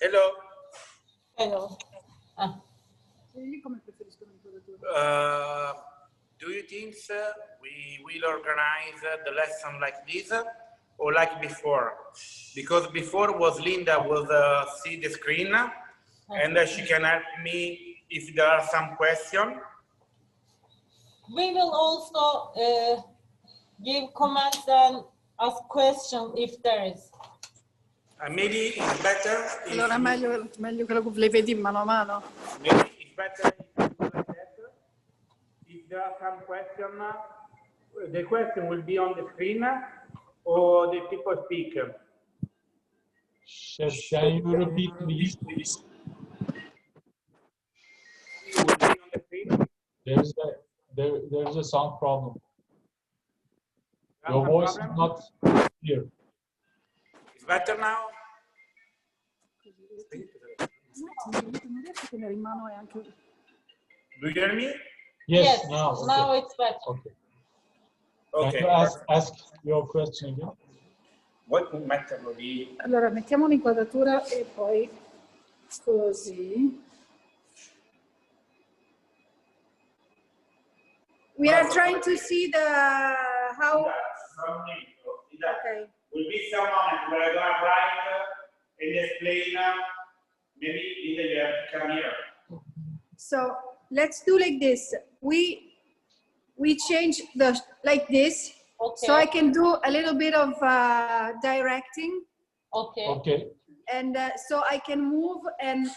Hello. Hello. Do you think we will organize the lesson like this or like before? Because before was Linda will see the screen and she can help me if there are some questions. We will also give comments and ask questions if there is. Maybe it's better. Allora meglio che le vedi mano a mano. Maybe it's better if you do like that. If there are some questions, the question will be on the screen or the people speak. Chef, can you repeat, please? It will be on the screen. There's a sound problem. Your Some voice problem? is not clear. It's better now. Do you hear me? Yes, now. Okay. Now it's better. Okay. Okay. Can you ask your question again? Vuoi metterlo lì? Allora mettiamo un'inquadratura e poi così. We are trying to see how. Okay. Will be some moment where I'm gonna write and explain. Maybe either you have to come here. So let's do like this. We change like this. Okay. So I can do a little bit of directing. Okay. Okay. And so I can move and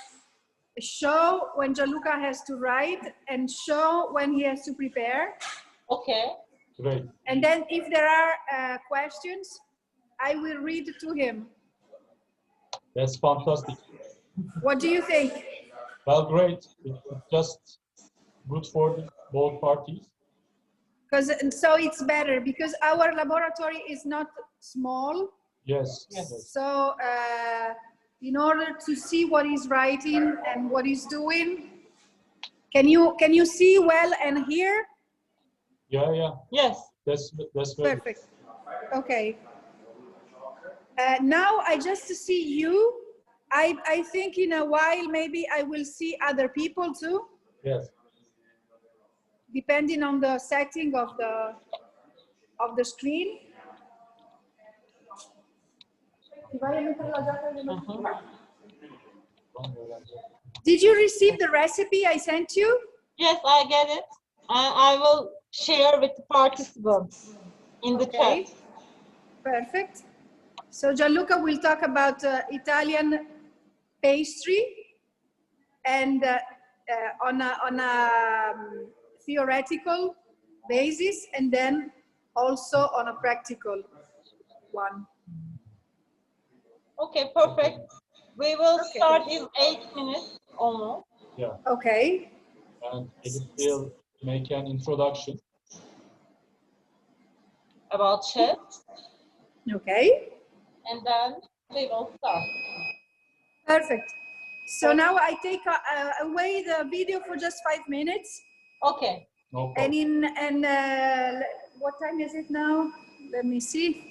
show when Gianluca has to write and show when he has to prepare. Okay. Great. And then if there are questions, I will read to him. That's fantastic. What do you think? Well, great. It's just good for both parties. So it's better because our laboratory is not small. Yes. So in order to see what he's writing and what he's doing, can you see well and hear? Yeah. Yes. That's very Perfect. Okay. Now I just see you. I think in a while maybe I will see other people too. Yes. Depending on the setting of the screen. Did you receive the recipe I sent you? Yes, I get it. I will share with the participants in the chat. Perfect. So Gianluca will talk about Italian pastry and on a theoretical basis and then also on a practical one. Okay, perfect. We will start in 8 minutes almost. Yeah. Okay. And Edith will make an introduction. About chef. Okay. And then we will start. Perfect. So now I take away the video for just 5 minutes. Okay. No problem. And what time is it now? Let me see.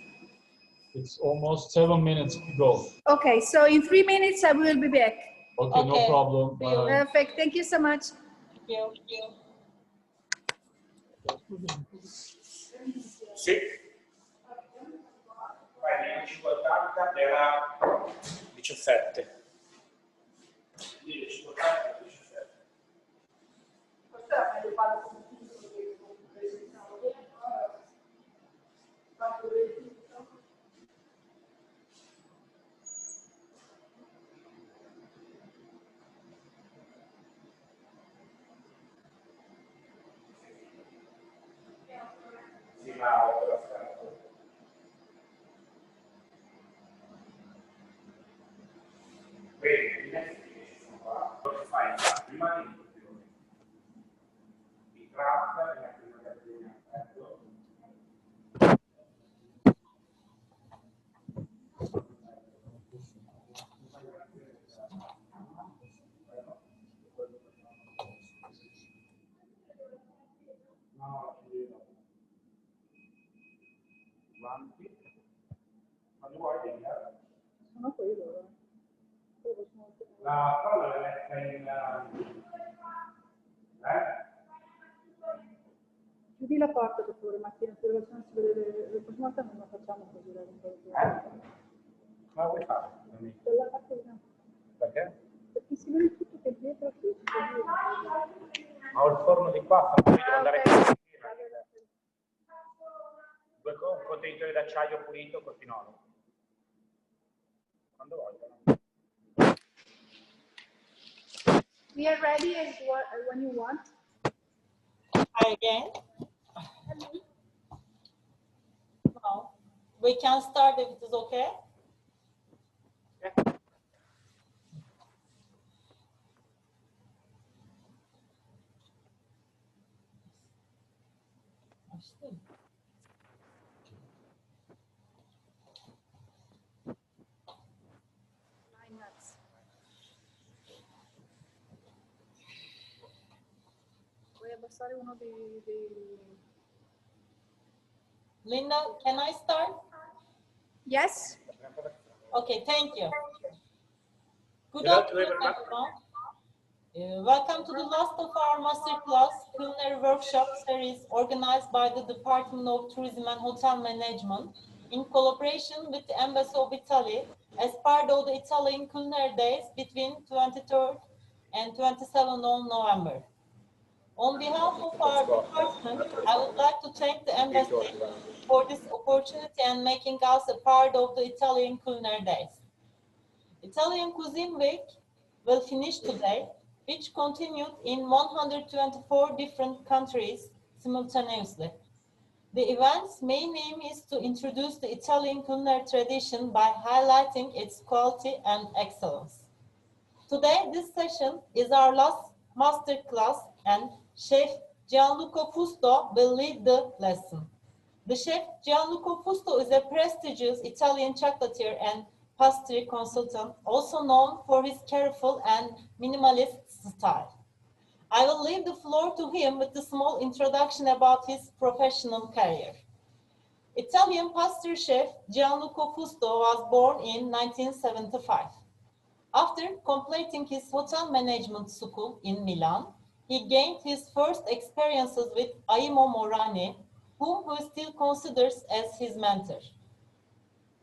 It's almost 7 minutes to go. Okay, so in 3 minutes I will be back. Okay. No problem. Perfect. Thank you so much. Thank you. Sì. 10,50 era 17. 10,50 17. Sì, ma vedi, ci sono qua. Lo fai prima di tratta e la prima catena. Quando vuoi venire? Sono quello. La colla la metta in... Chiudi la porta per favore, Martina, se non si vede la prossima volta non la facciamo così la Ma vuoi fare? Dalla parte di no. Perché? Perché si vede tutto che dietro qui. Ma ho il forno di qua, devo andare a un contenitore d'acciaio pulito col pinolo. Quando vogliono. We are ready when you want. Try again. No. We can start if it is okay. Yeah. Vuoi abbassare uno dei... Linda, can I start? Yes. Okay, thank you. Good Hello to afternoon, everyone. everyone. Welcome to the last of our masterclass culinary workshop series organized by the Department of Tourism and Hotel Management in collaboration with the Embassy of Italy as part of the Italian Culinary Days between 23rd and 27th of November. On behalf of our department, I would like to thank the Embassy for this opportunity and making us a part of the Italian Culinary Days. Italian Cuisine Week will finish today, which continued in 124 different countries simultaneously. The event's main aim is to introduce the Italian culinary tradition by highlighting its quality and excellence. Today, this session is our last master class, and Chef Gianluca Fusto will lead the lesson. The chef Gianluca Fusto is a prestigious Italian chocolatier and pastry consultant, also known for his careful and minimalist style. I will leave the floor to him with a small introduction about his professional career. Italian pastry chef Gianluca Fusto was born in 1975. After completing his hotel management school in Milan, he gained his first experiences with Aimo Morani, whom he still considers as his mentor.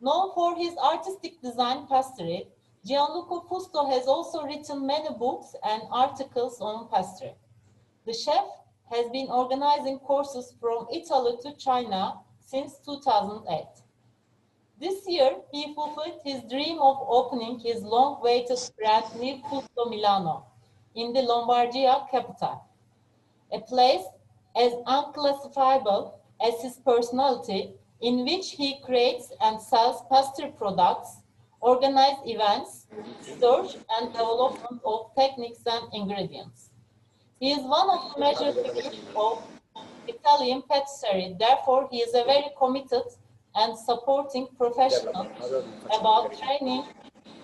Known for his artistic design pastry, Gianluca Fusto has also written many books and articles on pastry. The chef has been organizing courses from Italy to China since 2008. This year, he fulfilled his dream of opening his long-awaited brand new Fusto Milano in the Lombardia capital, a place as unclassifiable as his personality, in which he creates and sells pastry products, organizes events, research and development of techniques and ingredients. He is one of the major figures of Italian patisserie, therefore he is a very committed and supporting professional about training,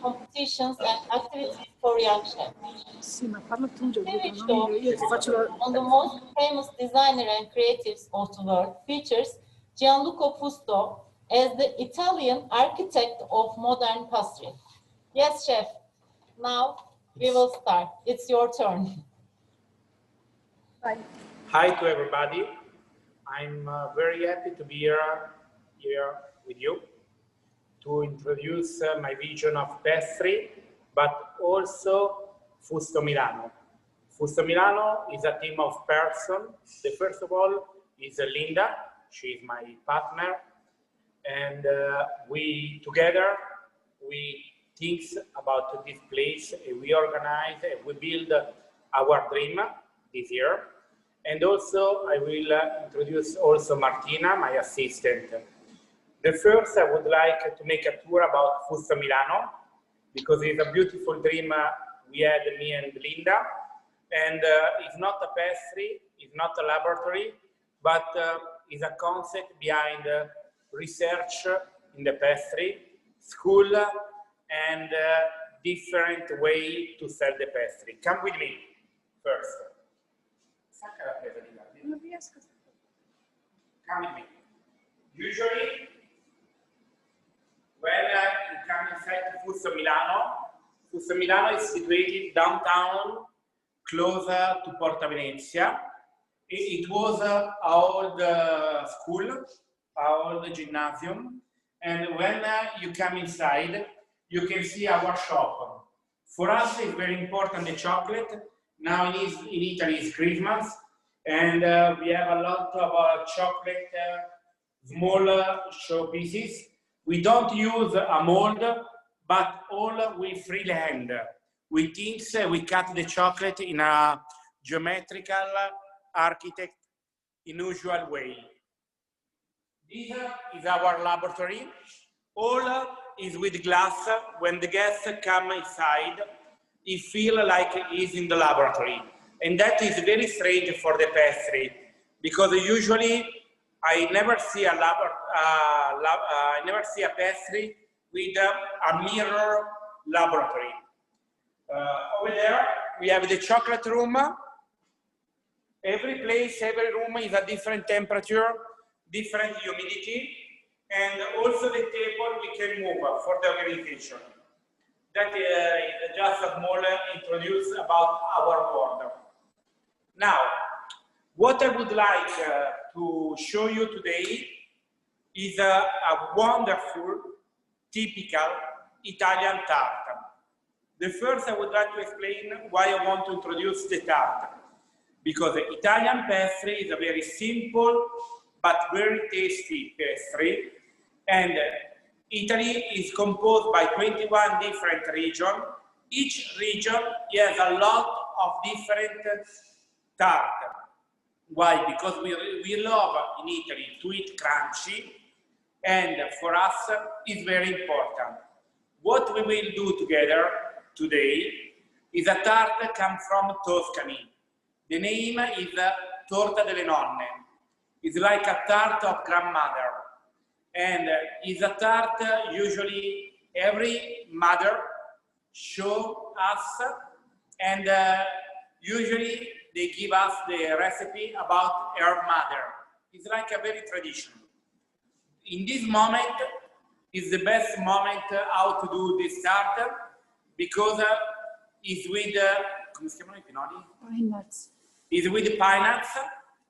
competitions and activities for young chefs. Sì, ma parla tu, TV Gianluca, show non io ti faccio la... on the most famous designer and creatives of the world features Gianluca Fusto as the Italian architect of modern pastry. Yes, chef. Now we will start. It's your turn. Vai. Hi to everybody. I'm very happy to be here with you to introduce my vision of pastry, but also Fusto Milano. Fusto Milano is a team of persons. The first of all is Linda. She is my partner, and we together we think about this place. We organize, we build our dream this year. And also, I will introduce also Martina, my assistant. The first, I would like to make a tour about Fusto Milano, because it's a beautiful dream we had, me and Linda. And it's not a pastry, it's not a laboratory, but it's a concept behind research in the pastry, school, and different way to sell the pastry. Come with me first. Non riesco. Come with me. Usually, when you come inside to Fusto Milano, Fusto Milano is situated downtown, closer to Porta Venezia. It was our old school, our old gymnasium. And when you come inside, you can see our shop. For us, it's very important, the chocolate. Now in Italy, it's Christmas. And we have a lot of chocolate, small showpieces. We don't use a mold, but all with freehand. With things, we cut the chocolate in a geometrical, architect, unusual way. This is our laboratory. All is with glass. When the guests come inside, he feels like he's in the laboratory. And that is very strange for the pastry, because usually I never see a pastry with a mirror laboratory. Over there, we have the chocolate room. Every place, every room is a different temperature, different humidity, and also the table we can move for the organization. That is just a small introduce about our board. Now, what I would like to show you today is a wonderful, typical Italian tart. The first, I would like to explain why I want to introduce the tart. Because the Italian pastry is a very simple but very tasty pastry. And Italy is composed by 21 different regions. Each region has a lot of different tart. Why? Because we love in Italy to eat crunchy, and for us it's very important. What we will do together today is a tart that comes from Tuscany. The name is Torta delle Nonne. It's like a tart of grandmother. And it's a tart usually every mother show us, and usually they give us the recipe about her mother. It's like a very tradition. In this moment is the best moment how to do this tart, because it's with come si chiamano I pinoli? Pine nuts. Is with the pine nuts,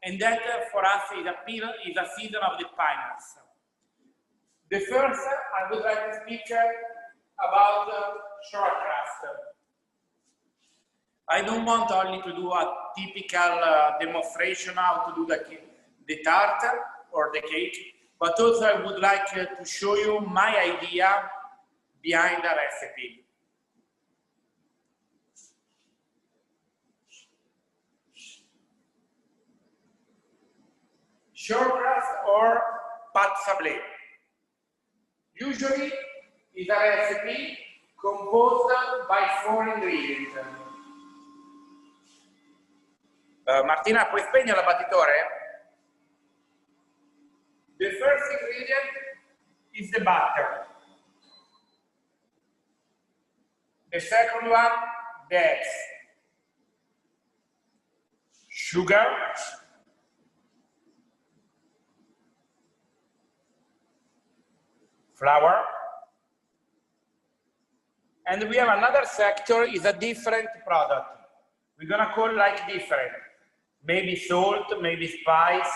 and that for us is a season of the pine nuts. The first, I would like to speak about short crust. I don't want only to do a typical demonstration how to do the tart or the cake, but also I would like to show you my idea behind the recipe. Short crust or pâte sablé. Usually is a recipe composed by 4 ingredients. Martina, puoi spegnere l'abbattitore? The first ingredient is the butter. The second one, the eggs. Sugar. Flour. And we have another sector, is a different product. We're gonna call like different. Maybe salt, maybe spice,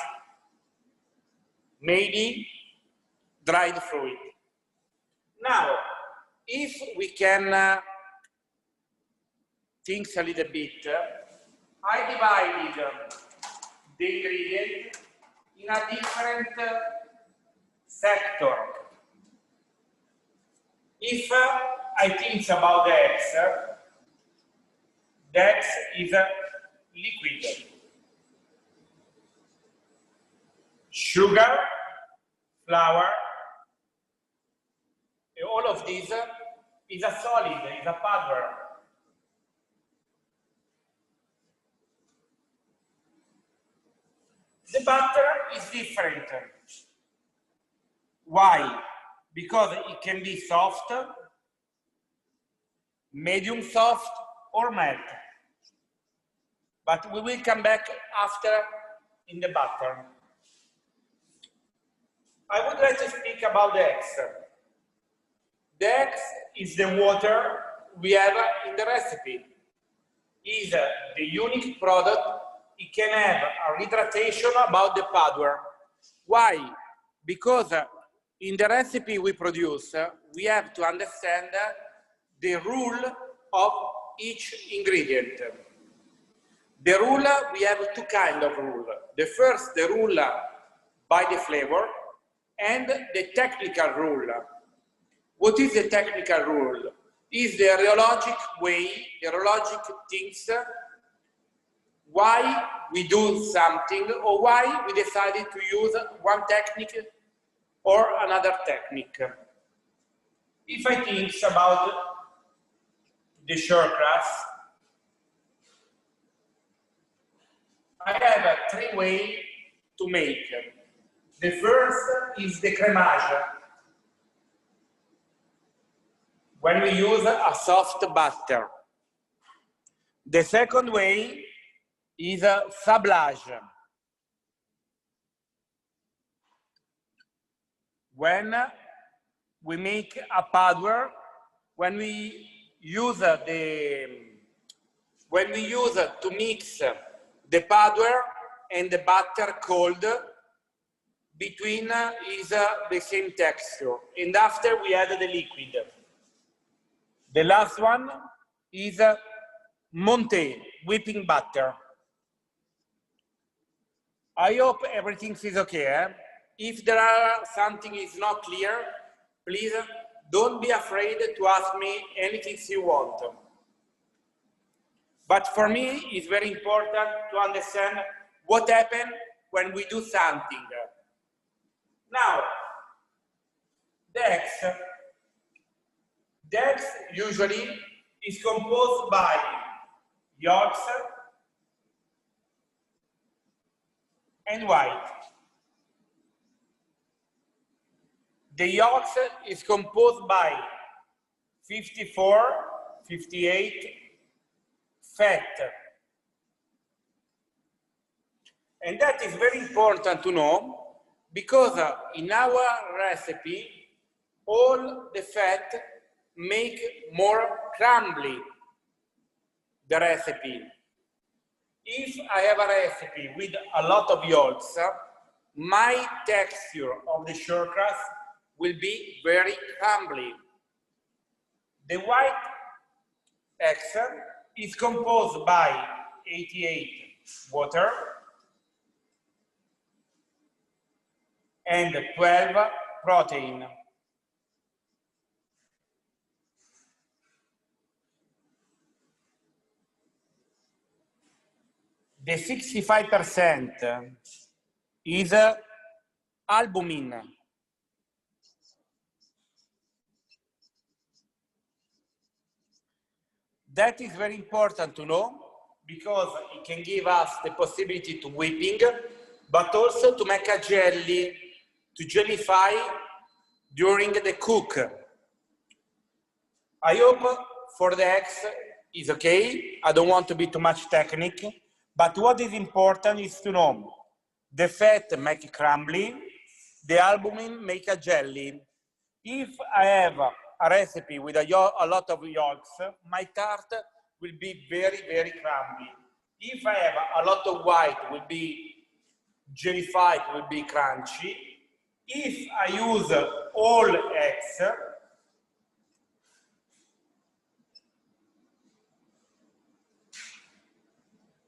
maybe dried fruit. Now, if we can think a little bit, I divided the ingredient in a different sector. If I think about the eggs is a liquid. Sugar, flour, all of these is a solid, is a powder. The butter is different. Why? Because it can be soft, medium soft, or melt. But we will come back after in the butter. I would like to speak about the eggs. The eggs is the water we have in the recipe. Is the unique product. It can have a retractation about the powder. Why? Because in the recipe we produce, we have to understand the rule of each ingredient. The rule, we have two kinds of rule. The first, the rule by the flavor, and the technical rule. What is the technical rule? Is the rheologic way, the rheologic things, why we do something or why we decided to use one technique or another technique. If I think about the shortcrust, I have three ways to make. The first is the crémage, when we use a soft butter. The second way is a sablage, when we make a powder, when we use to mix the powder and the butter cold, between is the same texture, and after we add the liquid. The last one is monté, whipping butter. I hope everything is okay. If there are something is not clear, please don't be afraid to ask me anything you want. But for me, it's very important to understand what happens when we do something. Now, the eggs usually is composed by yolks and white. The yolks is composed by 54, 58 fat. And that is very important to know, because in our recipe, all the fat make more crumbly the recipe. If I have a recipe with a lot of yolks, my texture of the shortcrust will be very crumbly. The white eggs is composed by 88 water and 12 protein. The 65% is albumin. That is very important to know, because it can give us the possibility to whipping, but also to make a jelly, to jellify during the cook. I hope for the eggs is okay. I don't want to be too much technical, but what is important is to know the fat make crumbly, the albumin make a jelly. If I have a recipe with a lot of yolks, my tart will be very, very crumbly. If I have a lot of white, will be jellified, will be crunchy. If I use all eggs,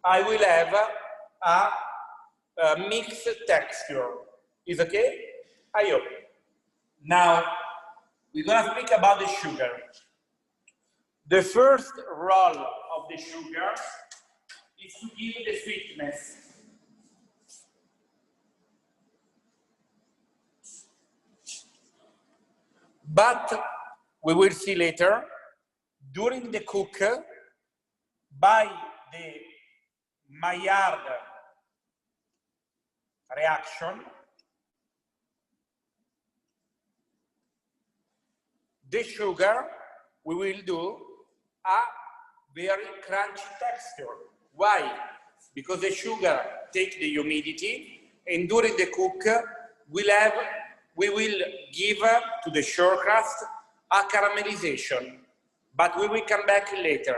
I will have a mixed texture. Is okay? I hope. Now, we're going to speak about the sugar. The first role of the sugar is to give the sweetness. But we will see later, during the cook, by the Maillard reaction, the sugar, we will do a very crunchy texture. Why? Because the sugar takes the humidity, and during the cook, we will give to the shortcrust a caramelization. but we will come back later.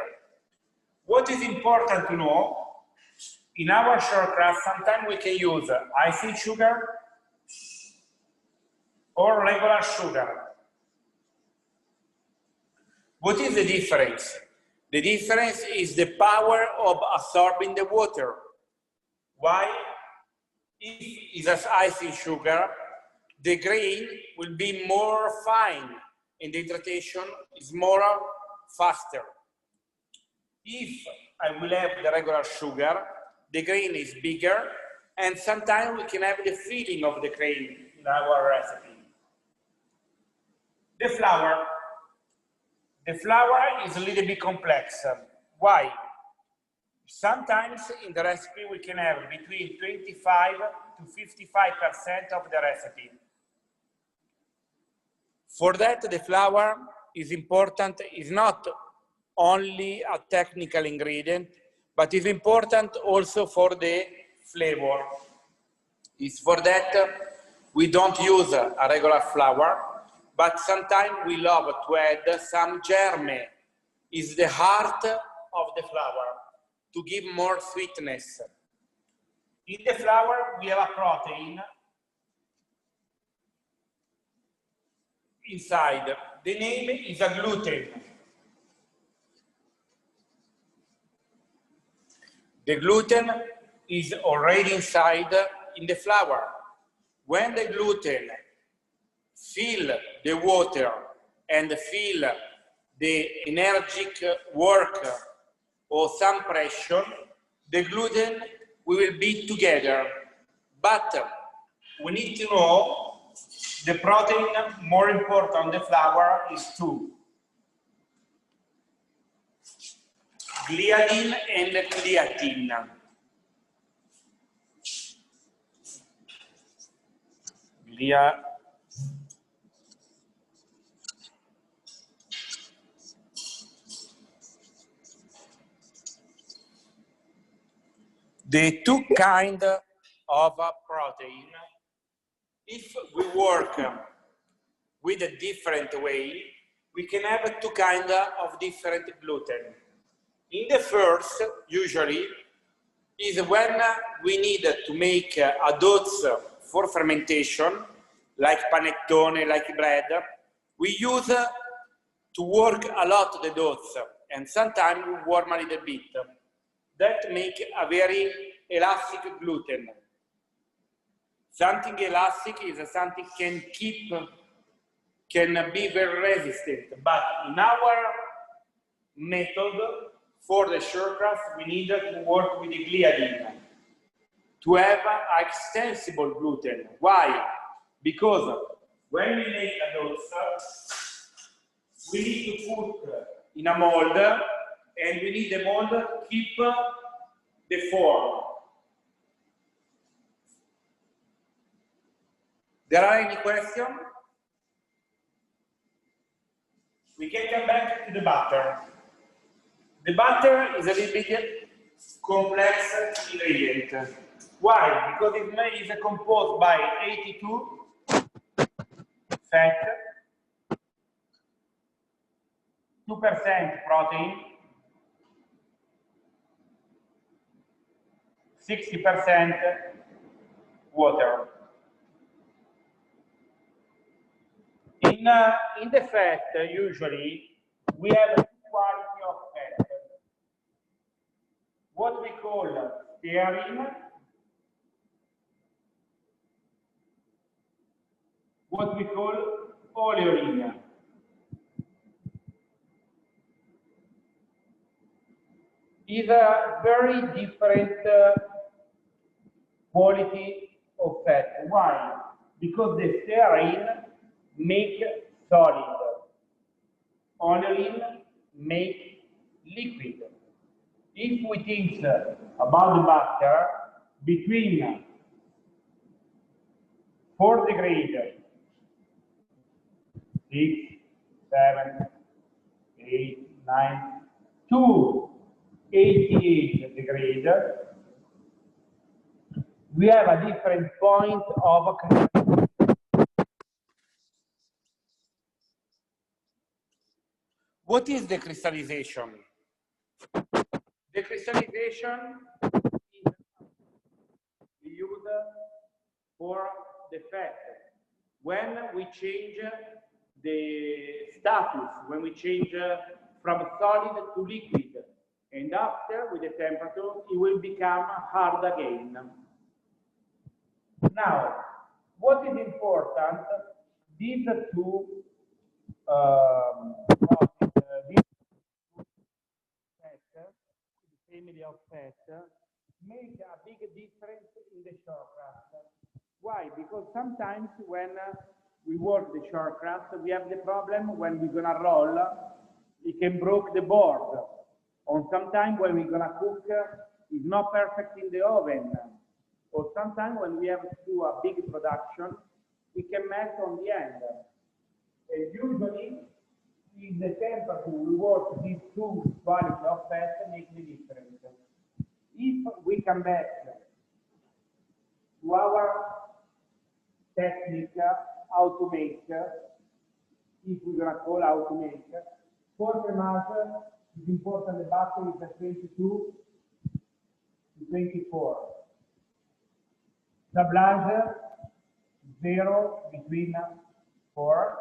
What is important to know, in our shortcrust, sometimes we can use icing sugar or regular sugar. What is the difference? The difference is the power of absorbing the water. Why? If it has icing sugar, the grain will be more fine and the hydration is more faster. If I will have the regular sugar, the grain is bigger, and sometimes we can have the feeling of the grain in our recipe. The flour. The flour is a little bit complex. Why? Sometimes in the recipe we can have between 25 to 55% of the recipe. For that, the flour is important, is not only a technical ingredient, but is important also for the flavor. It's for that we don't use a regular flour, but sometimes we love to add some germe. It's the heart of the flour to give more sweetness. In the flour we have a protein inside. The name is a gluten. The gluten is already inside in the flour. When the gluten feel the water and feel the energetic work or some pressure, the gluten will be together. But we need to know the protein more important on the flour is two. Gliadin and creatine. The two kinds of protein, if we work with a different way, we can have two kinds of different gluten. In the first, usually, is when we need to make a dough for fermentation, like panettone, like bread. We use to work a lot the dough, and sometimes we warm a little bit. That make a very elastic gluten. Something elastic is something can be very resistant. But in our method, for the shortcrust, we need to work with the gliadin to have an extensible gluten. Why? Because when we make a dough, we need to put in a mold, and we need the mold to keep the form. There are any questions? We can come back to the butter. The butter is a little bit complex ingredient. Why? Because it is composed by 82 fat, 2% protein, 60% water. In the fat, usually, we have two quality of fat. What we call stearin, what we call oleoin. Is a very different quality of fat. Why? Because the stearin make solid, oleoin make liquid. If we think about the butter, between 4 degrees, 6, 7, 8, 9, to 88 degrees, we have a different point of What is the crystallization? The crystallization is used for the fact when we change the status, when we change from solid to liquid, and after, with the temperature, it will become hard again. Now, what is important, these two this fat, the family of fat, make a big difference in the short crust. Why? Because sometimes when we work the short crust, we have the problem when we're gonna roll, it can break the board. Or sometimes when we're gonna cook, it's not perfect in the oven. Or sometimes when we have to do a big production, it can melt on the end. And usually, in the temperature we work these two qualities of fat make the difference. If we come back to our technique, how to make, if we're gonna call how to make, for the mass, it's important the butter is at 22 to 24. Sablage, 0 between 4.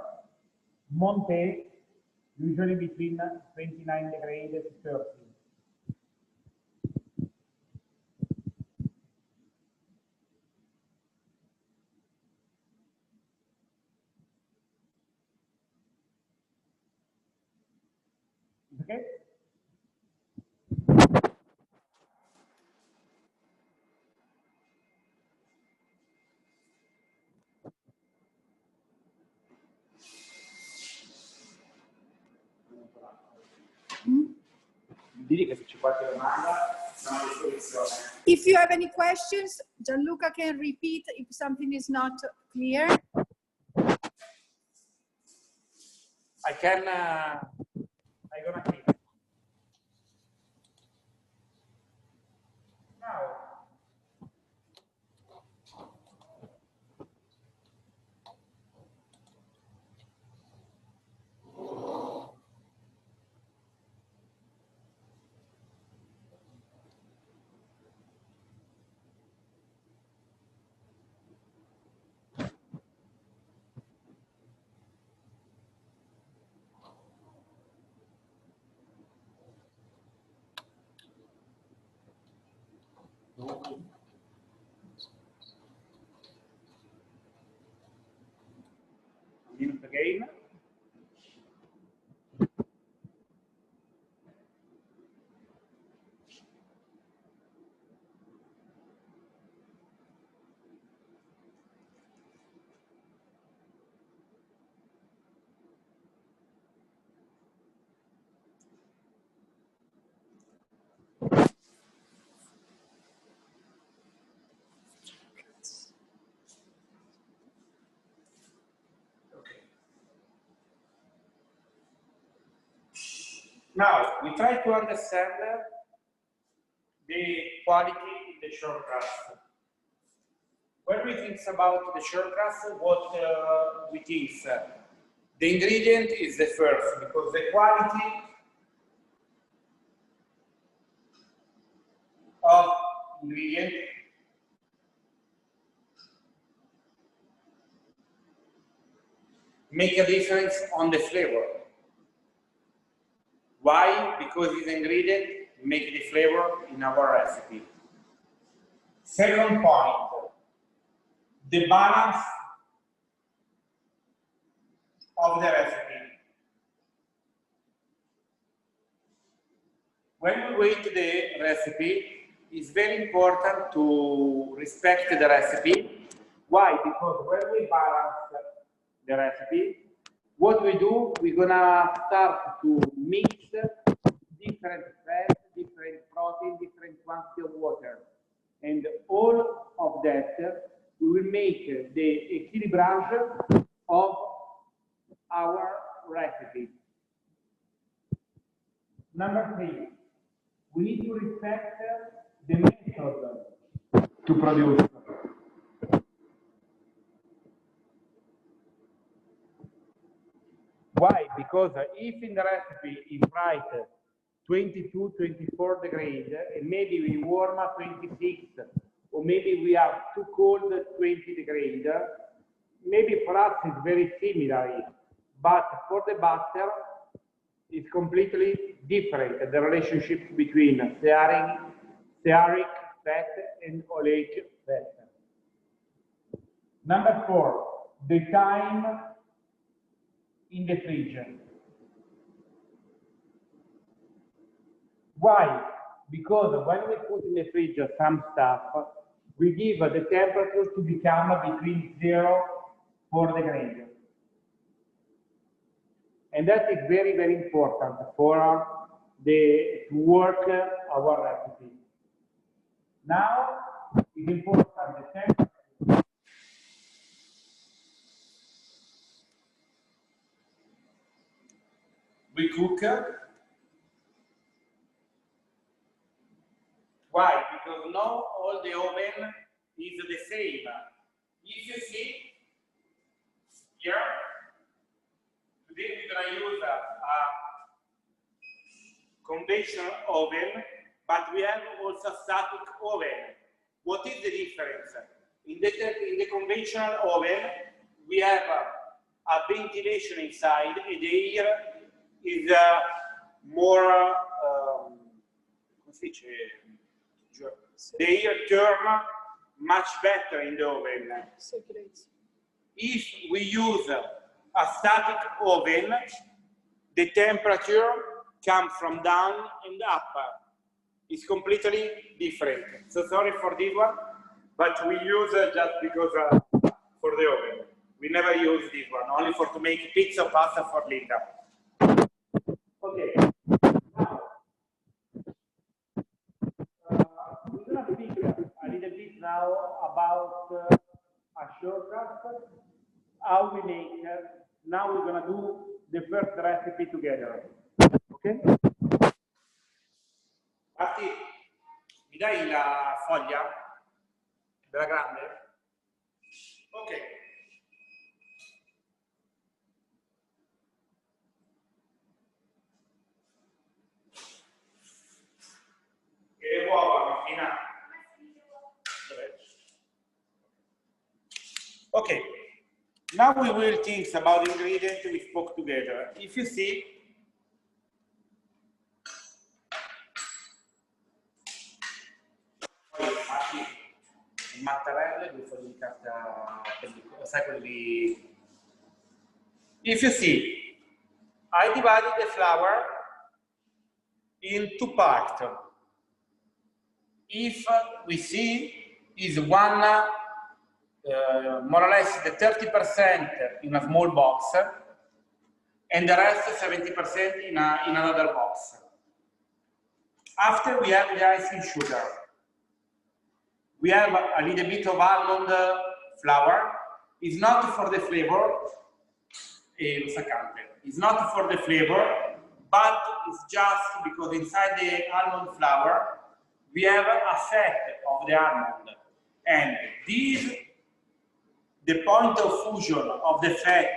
Monte, usually between 29 degrees to 30. Okay? If you have any questions, Gianluca can repeat if something is not clear. I can, I'm gonna keep it. Now, a minute again. Now, we try to understand the quality in the short crust. When we think about the short crust, what we think? The ingredient is the first, because the quality of ingredient make a difference on the flavor. Why? Because this ingredient make the flavor in our recipe. Second point, the balance of the recipe. When we wait the recipe, it's very important to respect the recipe. Why? Because when we balance the recipe, what we do, we're gonna start to mix different fat, different protein, different quantity of water. And all of that, we will make the equilibrage of our recipe. Number 3, we need to respect the method to produce. Why? Because if in the recipe is right 22, 24 degrees, and maybe we warm at 26, or maybe we are too cold 20 degrees, maybe for us it's very similar, but for the butter it's completely different, the relationship between stearic fat and oleic fat. Number 4, the time in the fridge. Why? Because when we put in the fridge some stuff, we give the temperature to become between 0 4 degrees. And that is very, very important for to work our recipe. Now, it's important the temperature. We cook. Why? Because now all the oven is the same. If you see here, today we're going to use a conventional oven, but we have also a static oven. What is the difference? In the conventional oven, we have a ventilation inside, and the air is more, the air turn much better in the oven. If we use a static oven, the temperature comes from down and up. It's completely different. So sorry for this one, but we use just because for the oven. We never use this one, only for to make pizza pasta for Linda. Okay. Now, we're gonna speak a little bit now about a shortcut, how we make. Now we're gonna do the first recipe together. Okay? Marti, mi dai la foglia? Bella grande? Ok. E le uova, Martina? Okay. Now we will think about the ingredients we spoke together. If you see, mattarelle, due foglie di carta pellicola, sai quelli. If you see, I divided the flour in two parts. If we see, is one more or less the 30% in a small box, and the rest 70% in another box. After we have the icing sugar. We have a little bit of almond flour. It's not for the flavor. It's not for the flavor, but it's just because inside the almond flour we have a fat of the almond, and this, the point of fusion of the fat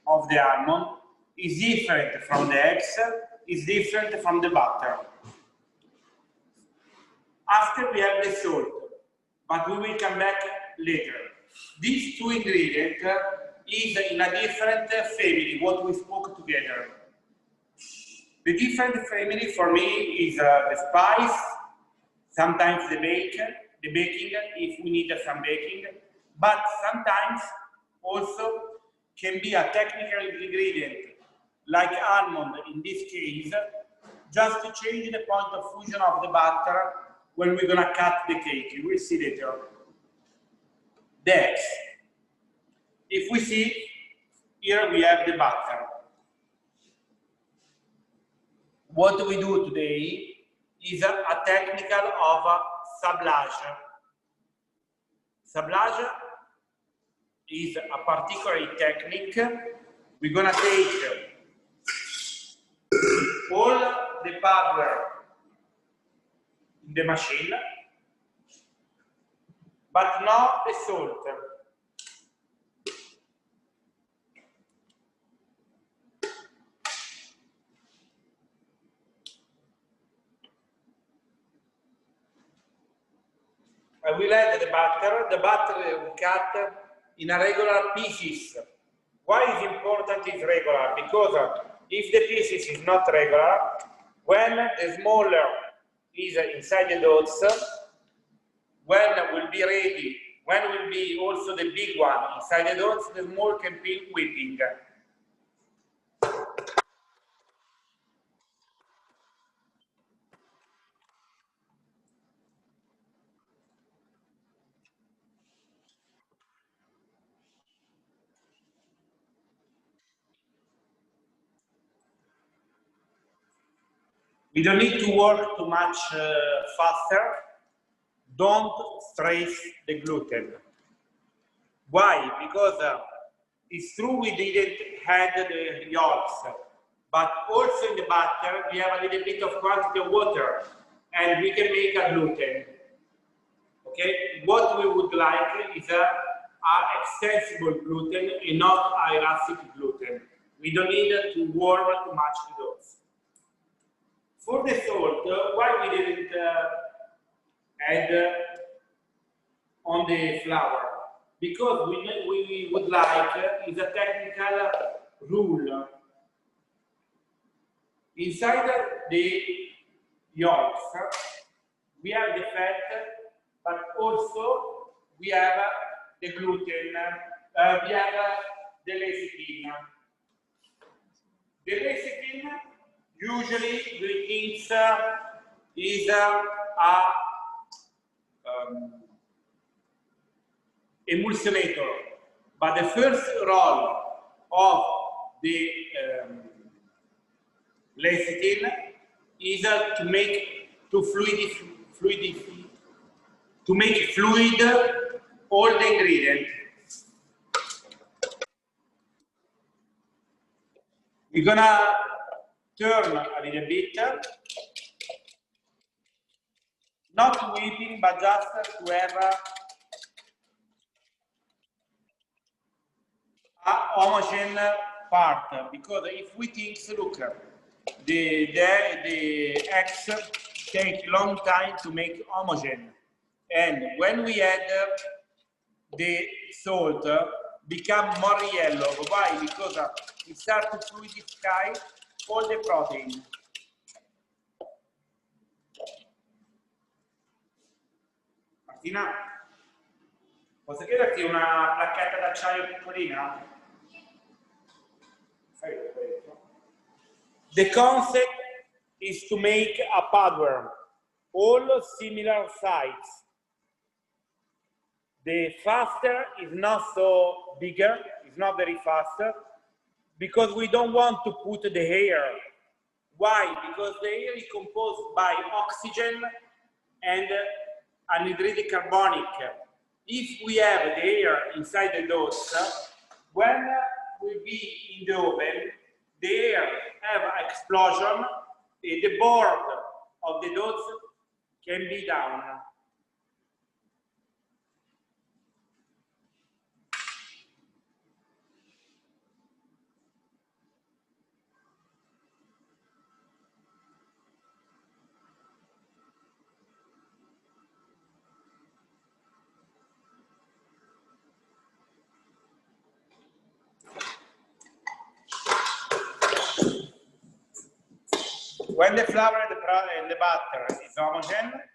of the almond is different from the eggs, is different from the butter. After we have the salt, but we will come back later. These two ingredients is in a different family, what we spoke together. The different family for me is the spice, sometimes the baking, if we need some baking, but sometimes also can be a technical ingredient, like almond in this case, just to change the point of fusion of the butter when we're gonna cut the cake. You will see later. The eggs. If we see, here we have the butter. What we do today is a technical of sablage. Sablage is a particular technique. We're gonna take all the powder in the machine, but not the salt. I will add the butter. The butter will cut in a regular pieces. Why is important is regular? Because if the pieces is not regular, when the smaller is inside the dots, when will be ready, when will be also the big one inside the dots, the small can be whipping. We don't need to work too much faster. Don't stress the gluten. Why? Because it's true we didn't add the yolks, but also in the butter we have a little bit of quantity of water, and we can make a gluten. Okay, what we would like is a extensible gluten and not a elastic gluten. We don't need to warm too much the dough. For the salt, why we didn't add on the flour? Because we would like, is a technical rule. Inside the yolks, we have the fat, but also we have the gluten, we have the lecithin. The lecithin usually we think is emulsionator, but the first role of the lecithin is to make to make fluid all the ingredients. We're gonna turn a little bit, not whipping, but just to have a homogeneous part. Because if we think, look, the eggs take long time to make homogeneous, and when we add the salt, become more yellow. Why? Because it starts to fluidify all the protein. Martina, posso chiederti una placchetta d'acciaio piccolina? The concept is to make a pattern, all similar size. The faster is not so bigger, it's not very fast, because we don't want to put the air. Why? Because the air is composed by oxygen and anhydride carbonic. If we have the air inside the dots, when we be in the oven, the air have an explosion, the board of the dots can be down. When the flour and the butter is homogeneous,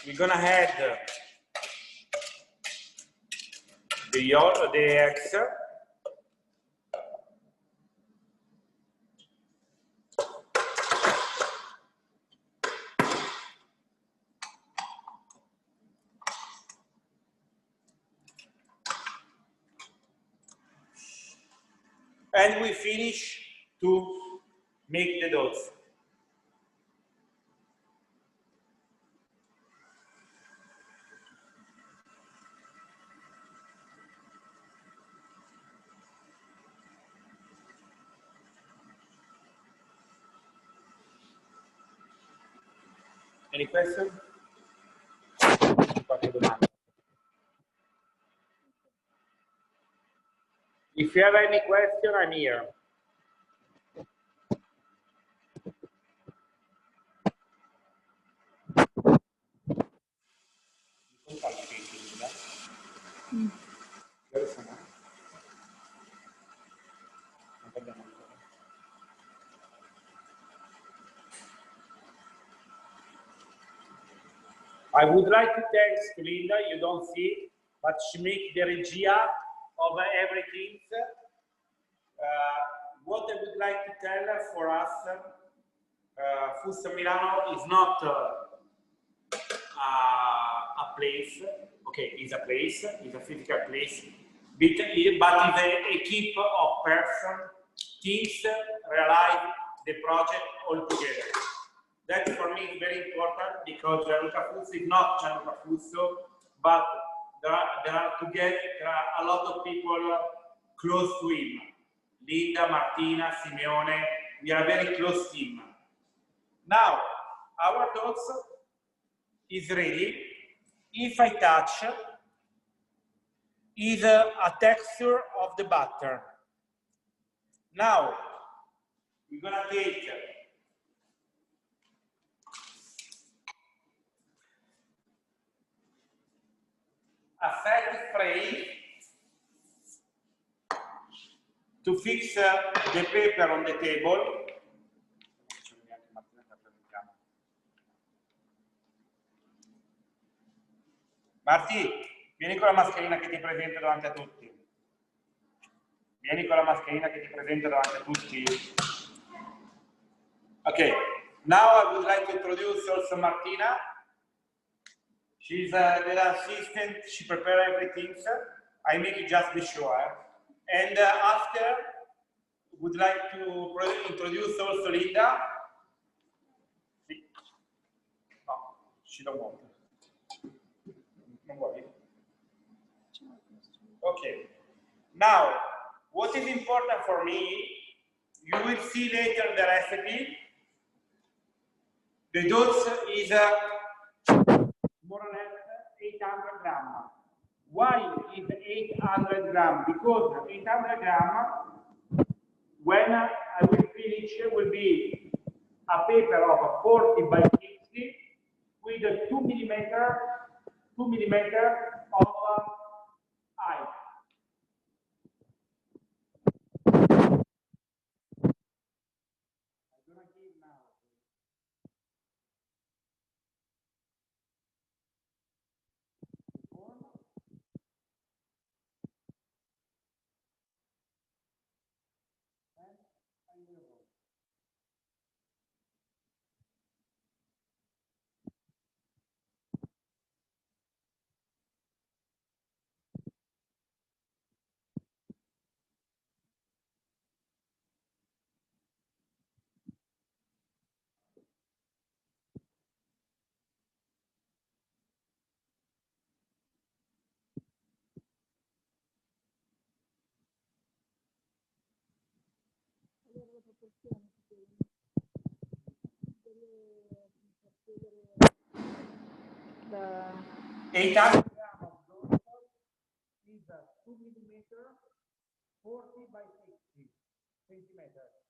we're gonna add the eggs. And we finish to make the dots. Any question? If you have any question, I'm here. I would like to thank to Linda, you don't see, but she makes the regia of everything. What I would like to tell for us, Fusto Milano is not a place, okay, it's a place, it's a physical place, but it's a keep of person, teams realize the project all together. That for me is very important because Gianluca Fusto is not Gianluca Fusto, but there are a lot of people close to him. Linda, Martina, Simeone, we are a very close team. Now, our dots is ready. If I touch, is a texture of the butter. Now, we're gonna take a fat spray to fix the paper on the table. Marti, vieni con la mascherina che ti presento davanti a tutti. Vieni con la mascherina che ti presento davanti a tutti. Okay, now I would like to introduce also Martina. She's the assistant, she prepares everything. I make it just be sure. And after, would like to introduce also Linda. No, she don't want. Don't worry. Okay. Now, what is important for me, you will see later the recipe. The dose is more or less 800 grams. Why is 800 grams? Because 800 grams, when I will finish, will be a paper of 40 by 60 with a 2 millimeter of ice. I'm gonna give now. The 800 grams of dough is 2 millimeter, 40 by 60 centimeters.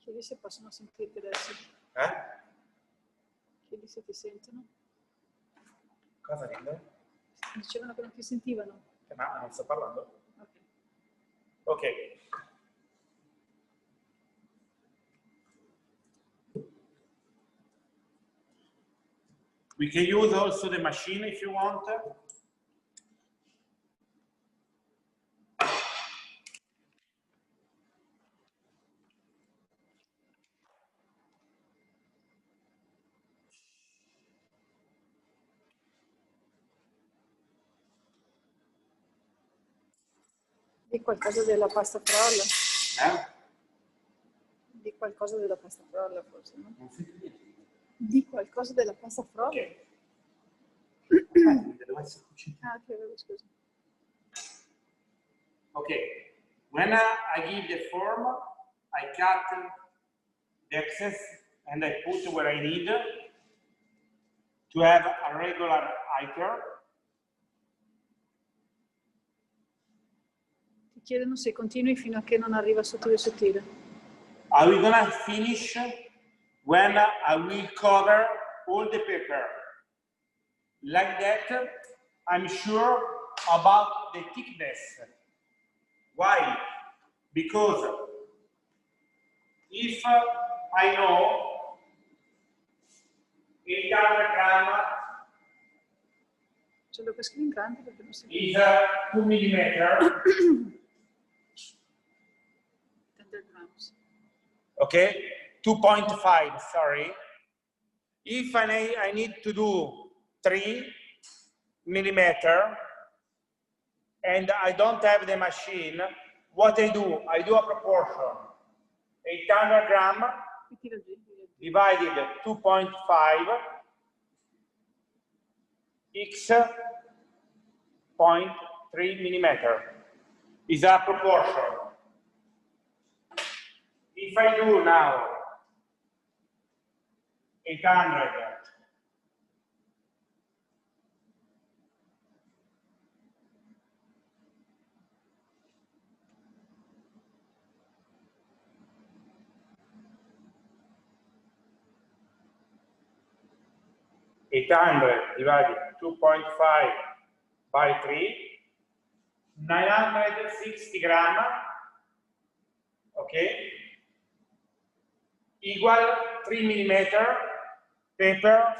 Chiedi se possono sentirti adesso. Chiedi se ti sentono. Cosa dico? Dicevano che non ti sentivano. Ma non sto parlando? Ok. Ok. We can use also the machine if you want. Di qualcosa della pasta frolla. Di qualcosa della pasta frolla forse, no? Non sento niente. Di qualcosa della pasta frolla. Ok. Devo essere concentrato. Ok, scusa. Okay, when I give the form, I cut the excess and I put where I need to have a regular height. Ti chiedono se continui fino a che non arriva sottile sottile. I will gonna finish when I will cover all the paper. Like that, I'm sure about the thickness. Why? Because if I know 800 gram Ce l'ho per scrivere in grande perché non si is 2 millimeter, 100 grams. okay, 2.5, sorry. If I need to do 3 millimeter and I don't have the machine, what I do a proportion. 800 gram divided 2.5 x 0.3 millimeter is a proportion. If I do now 800 divided 2.5 by 3, 960 gram, okay, equal 3 millimeter paper,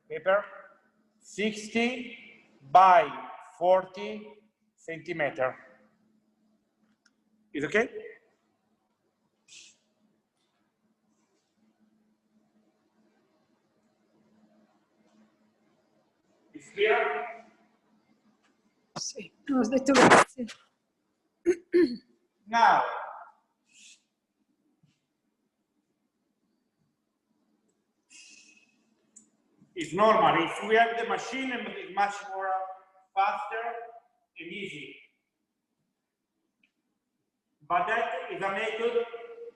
paper 60 by 40 centimeter. Is okay? It's clear? Sì, ho detto grazie. Now, it's normal. If we have the machine, it's much more faster and easy. But that is a method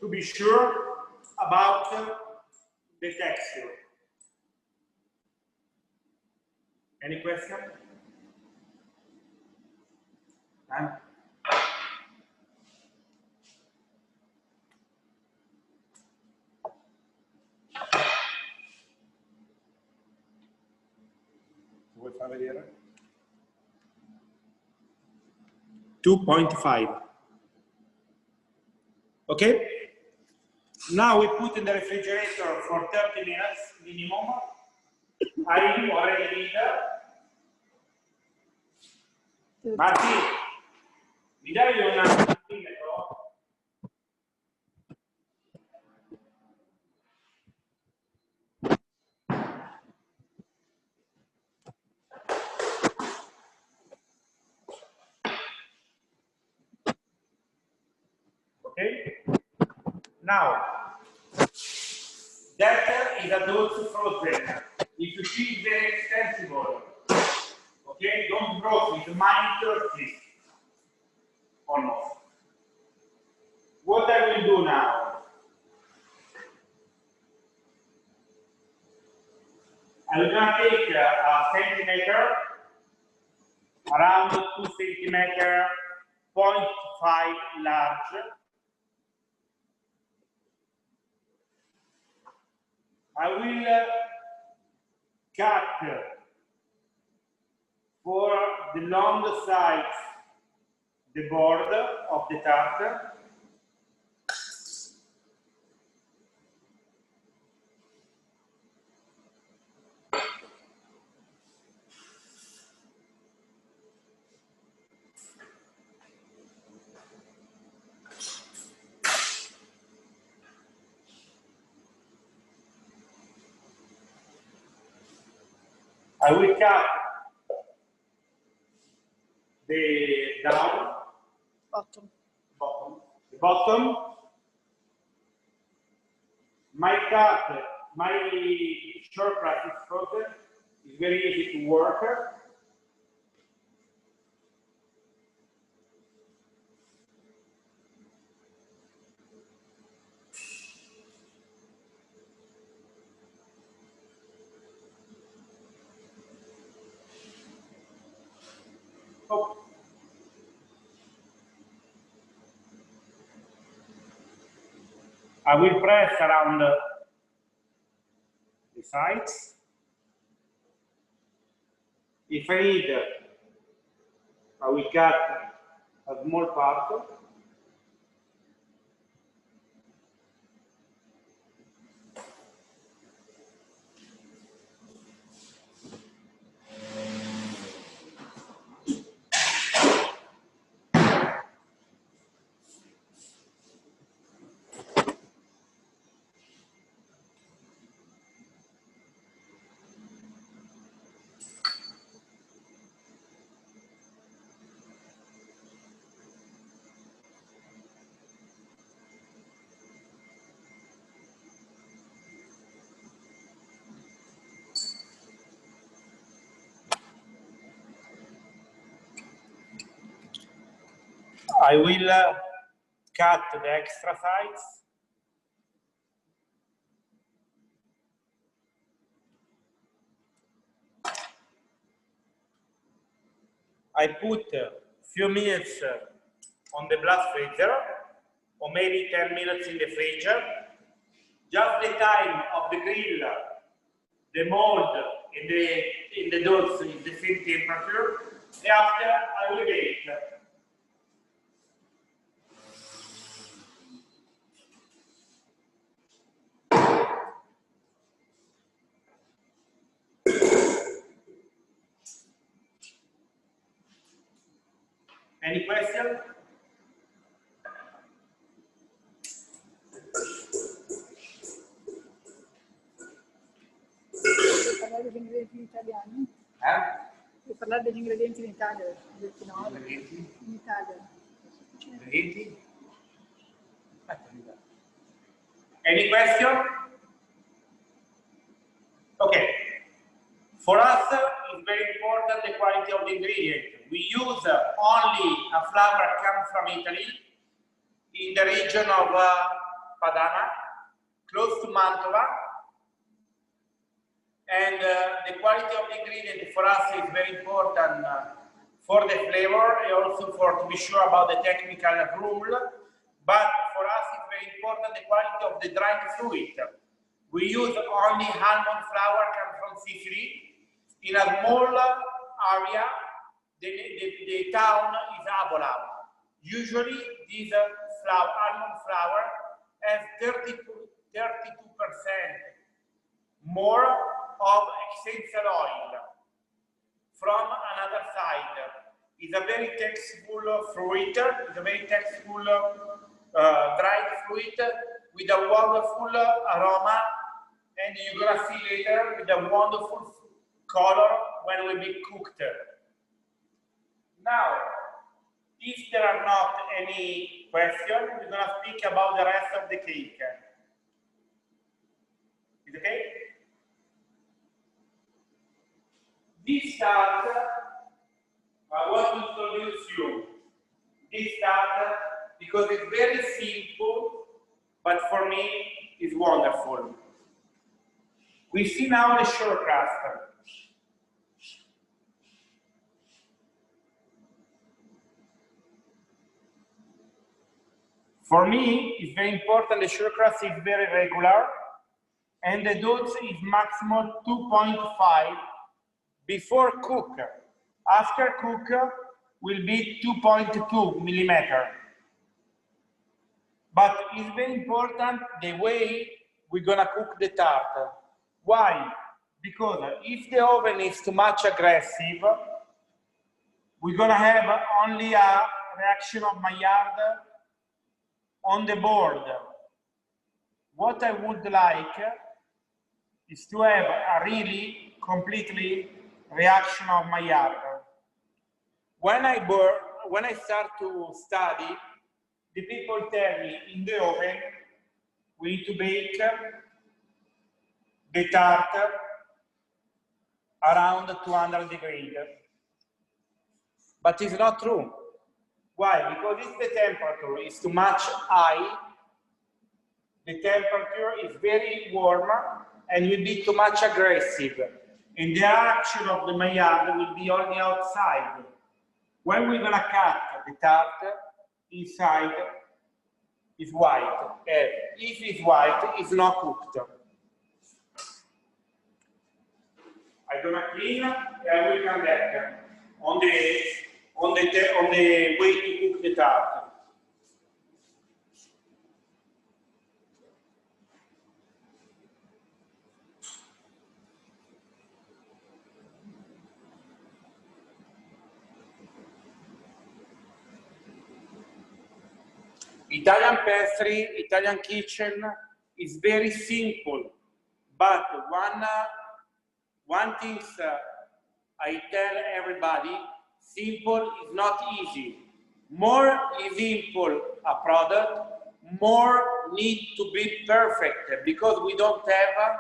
to be sure about the texture. Any question? None? Vuoi far vedere? 2.5. Okay? Now we put in the refrigerator for 30 minutes minimum. I already did. Marti, mi dai un centimetro? Okay? Now, that is a dose frozen. If you see very extensible, okay, don't broke it, -30 almost. What I will do now? I'm gonna take a centimeter, around 2 centimeter, 0.5 large. I will cut for the long sides the board of the tart. I will cut the down, Bottom. the bottom. My short practice frozen is very easy to work. Oh. I will press around the sides. If I need, I will cut a small part. I will cut the extra sides. I put a few minutes on the blast freezer, or maybe 10 minutes in the freezer. Just the time of the grill, the mold in the doors is the same temperature. After I will bake. Any question? Parlare degli ingredienti italiani? Eh? Parlare degli ingredienti in Italia, del finale. Ingredienti? In Italia. Ingredienti? Any question? Okay. For us, it's very important the quality of the ingredient. We use only a flour come from Italy, in the region of Padana, close to Mantova. And the quality of the ingredient for us is very important for the flavor and also for to be sure about the technical rule. But for us, it's very important the quality of the dried fruit. We use only almond flour come from Sicily. In a small area, the town is Abola. Usually, this almond flour has 32% more of essential oil from another side. It's a very tasteful fruit. It's a very tasteful dried fruit with a wonderful aroma, and you're gonna see later with a wonderful color when it will be cooked. Now, if there are not any questions, we're gonna speak about the rest of the cake. Is it okay? This tart, I want to introduce you. This tart, because it's very simple, but for me, it's wonderful. We see now the short crust. For me, it's very important the sugar crust is very regular, and the dose is maximum 2.5 before cook. After cook will be 2.2 millimeter. But it's very important the way we're gonna cook the tart. Why? Because if the oven is too much aggressive, we're gonna have only a reaction of Maillard on the board. What I would like is to have a really completely reaction of Maillard. When I start to study, the people tell me in the oven we need to bake the tart around 200 degrees. But it's not true. Why? Because if the temperature is too much high, the temperature is very warm and will be too much aggressive. And the action of the Maillard will be on the outside. When we're gonna cut the tart, inside is white. And if it's white, it's not cooked. I'm gonna clean and we'll come back on the way to cook the tart. Italian pastry, Italian kitchen is very simple, but one thing I tell everybody, simple is not easy. More is simple a product, more need to be perfect because we don't have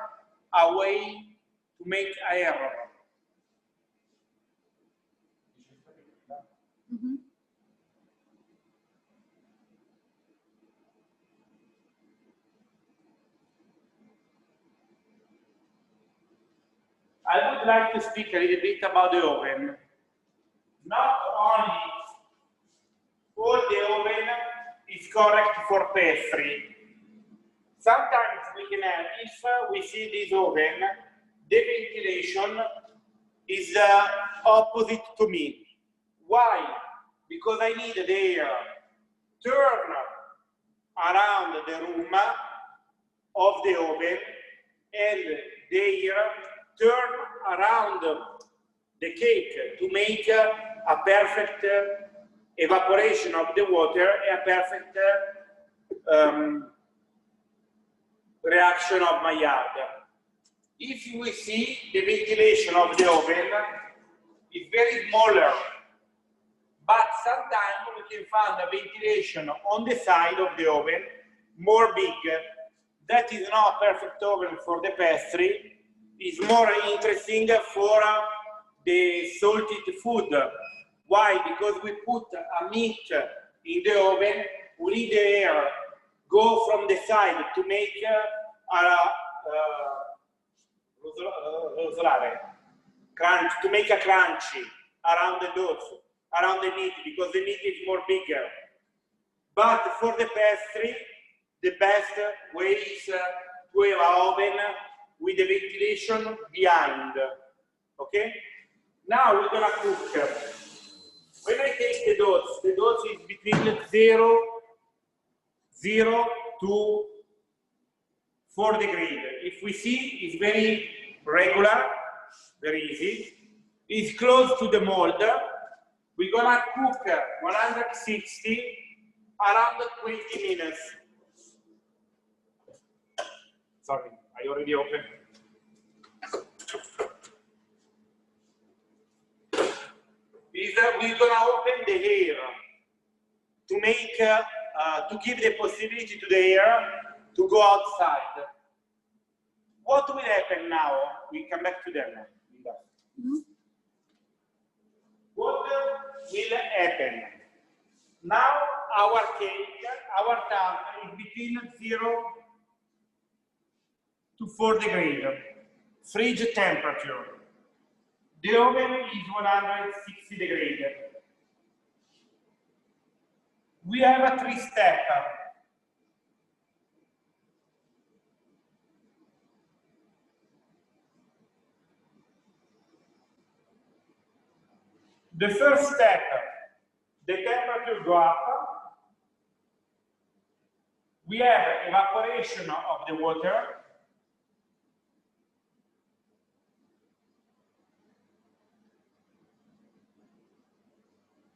a way to make error. Mm-hmm. I would like to speak a little bit about the oven. Not only all the oven is correct for pastry. Sometimes we can have, if we see this oven, the ventilation is opposite to me. Why? Because I need the air turn around the room of the oven and the air turn around the cake to make a perfect evaporation of the water and a perfect reaction of Maillard. If we see the ventilation of the oven, it's very smaller, but sometimes we can find a ventilation on the side of the oven more big. That is not a perfect oven for the pastry. It's more interesting for the salted food. Why? Because we put a meat in the oven, we need the air go from the side to make crunch, to make a crunchy around the dough, around the meat, because the meat is more bigger. But for the pastry, the best way is to have an oven with the ventilation behind. Okay? Now we're gonna cook. When I take the dough is between 0 to 4 degrees. If we see, it's very regular, very easy. It's close to the mold. We're gonna cook 160 around 20 minutes. Sorry, I already opened. We're gonna open the air to make, to give the possibility to the air to go outside. What will happen now? We come back to them. Mm-hmm. What will happen? Now our cake, our tart is between 0 to 4 degrees, fridge temperature. The oven is 160 degrees. We have a 3-step. The first step, the temperature go up. We have evaporation of the water.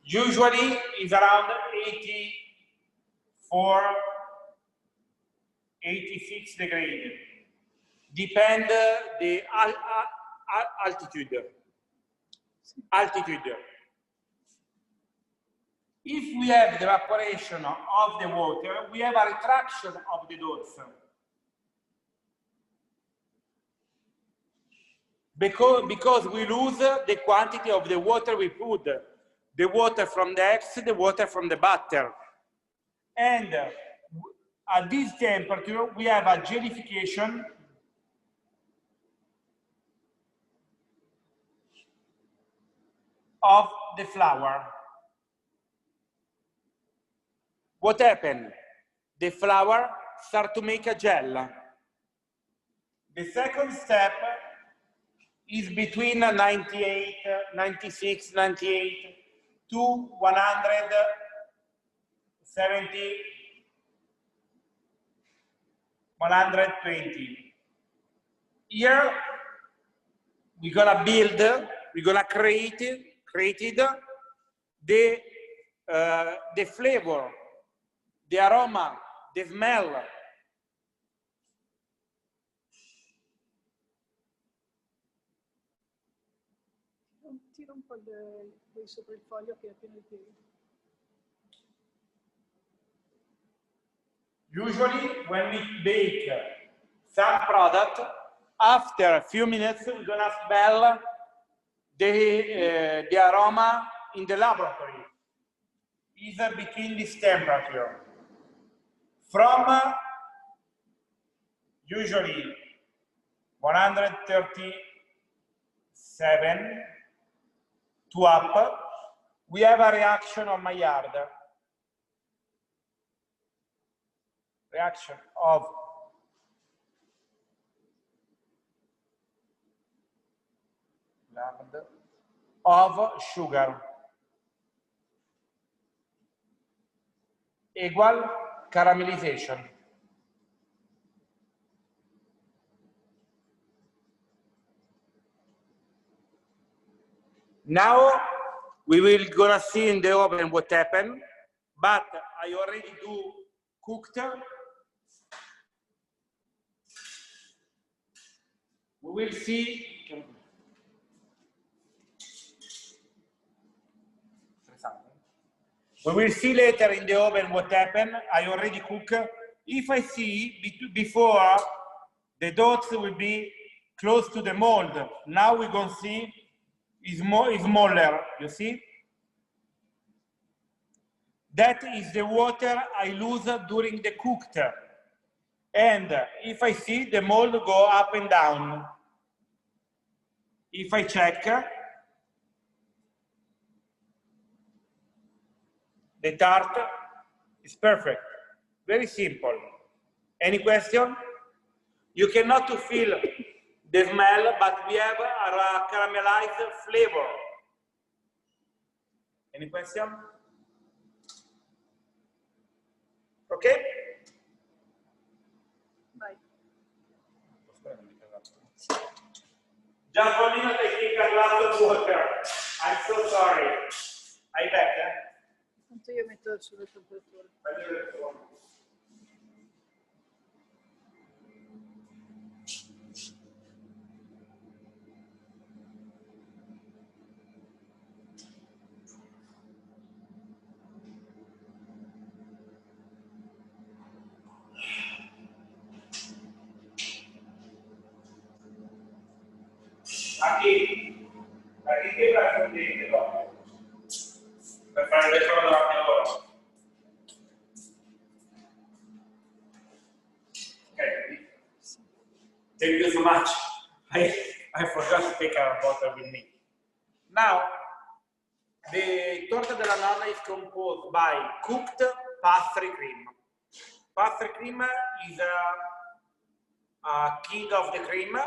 Usually is around 84, 86 degrees. Depend the altitude. If we have the evaporation of the water, we have a retraction of the dough. Because we lose the quantity of the water we put. The water from the eggs, the water from the butter. And at this temperature, we have a jellification of the flour. what happened? The flour start to make a gel. The second step is between 98, 96, 98 to 170, 120. Here, we're gonna build, we're gonna create the flavor, the aroma, the smell. Tira un po' di sopra il foglio che è pieno di piedi. Usually, when we bake some product, after a few minutes, we're gonna smell the aroma in the laboratory. Is between this temperature. From usually 137 to up, we have a reaction on Maillard. Reaction of sugar equal caramelization. Now we will gonna see in the oven what happened, but I already do cooked. We will see. We will see later in the oven what happened. I already cook. If I see before, the dots will be close to the mold. Now we're going to see is smaller, you see? That is the water I lose during the cooked. And if I see the mold go up and down, if I check, the tart is perfect. Very simple. Any question? You cannot feel the smell, but we have a caramelized flavor. Any question? Okay? Vai. Just 1 minute, I take a glass of water. I'm so sorry. I back, Tanto io metto sulla temperatura. Aquí che raccogliete dopo? Per fare le cose davanti a loro. Okay. Thank you so much. I forgot to take a bottle with me. Now, the torta della nonna is composed by cooked pastry cream. Pastry cream is a king of the cream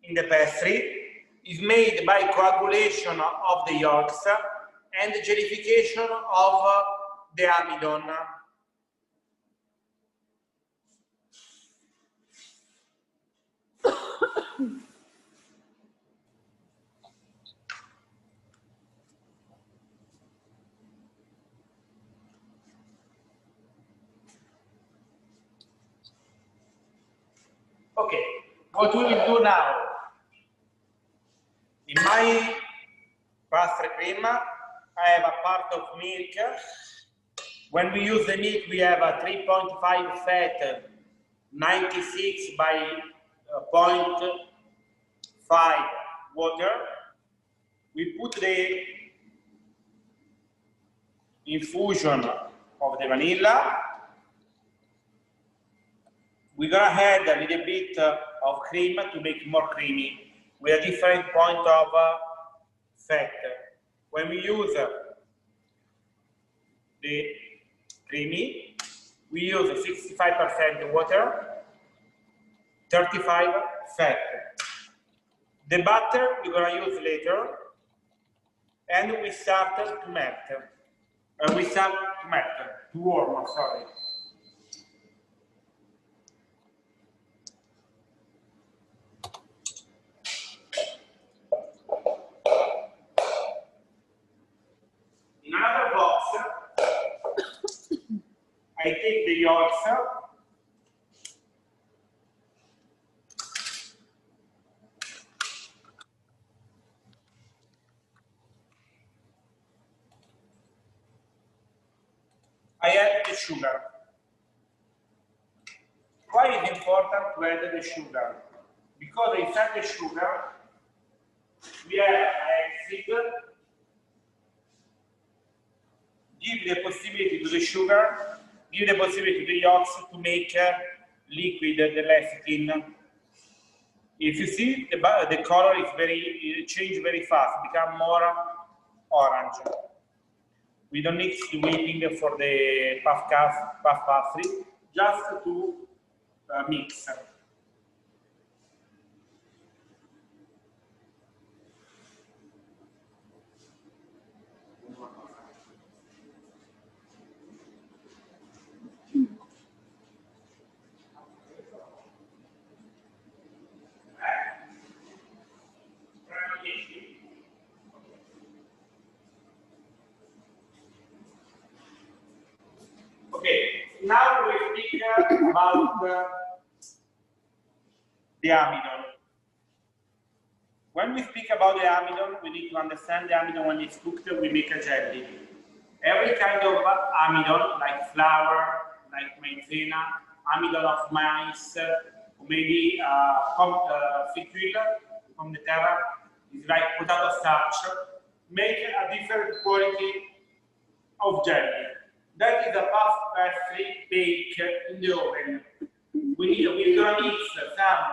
in the pastry. Is made by coagulation of the yolks and jellification of the amidon. Okay, what we will do now? In my pastry cream, I have a part of milk. When we use the milk, we have a 3.5 fat, 96 by 0.5 water. We put the infusion of the vanilla. We're gonna add a little bit of cream to make it more creamy with a different point of fat. When we use the creamy. We use 65% water, 35 fat. The butter we're gonna use later, and we start to melt. To warm, sorry. In another box, I take the yolks. I add the sugar. Why is it important to add the sugar? Because inside the sugar, we have egg, give the possibility to the sugar, give the possibility to the yolks to make liquid, the lecithin. If you see, the color is it changes very fast, become more orange. We don't need whipping for the puff pastry, just to mix. Okay, now we speak about the amidon. When we speak about the amidon, we need to understand the amidon when it's cooked, we make a jelly. Every kind of amidon, like flour, like maizena, amidon of maize, maybe friture from the terra, is like potato starch, make a different quality of jelly. That is a puff pastry baked in the oven. We're gonna mix some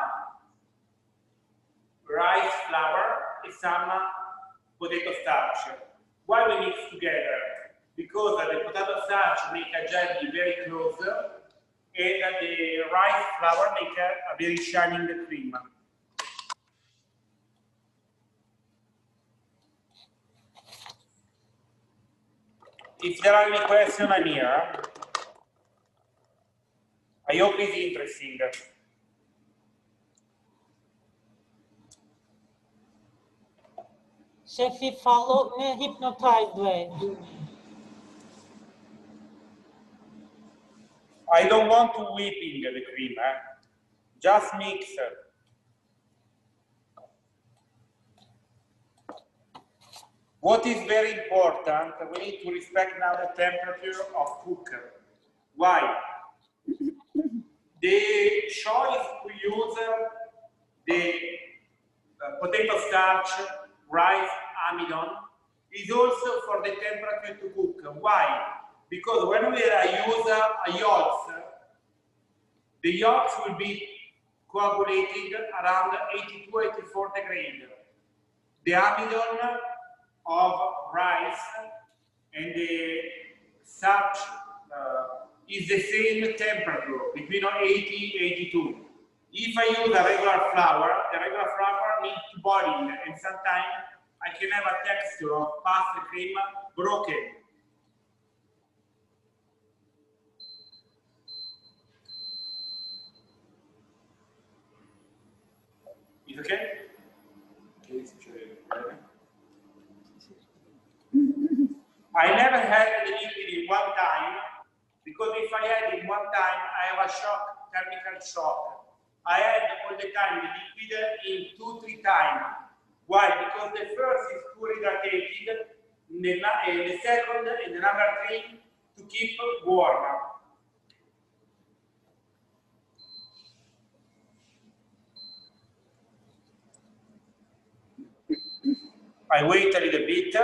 rice flour and some potato starch. Why we mix together? Because the potato starch make a jelly very close, and the rice flour make a very shining cream. If there are any questions, I'm here. I hope it's interesting. Chef, we follow in a hypnotized way. I don't want to whipping the cream, just mix. What is very important, we need to respect now the temperature of cooker. Why? The choice to use the potato starch, rice, amidon is also for the temperature to cook. Why? Because when we use yolks, the yolks will be coagulated around 82-84 degrees. The amidon of rice and the starch is the same temperature, between 80-82. If I use a regular flour, the regular flour needs to boil, and sometimes I can have a texture of pastry cream broken. Is okay? I never had the liquid in one time, because if I had it one time, I have a shock, thermal shock. I had all the time the liquid in 2-3 times. Why? Because the first is too rehydrated, the second and the number 3 to keep warm. I wait a little bit.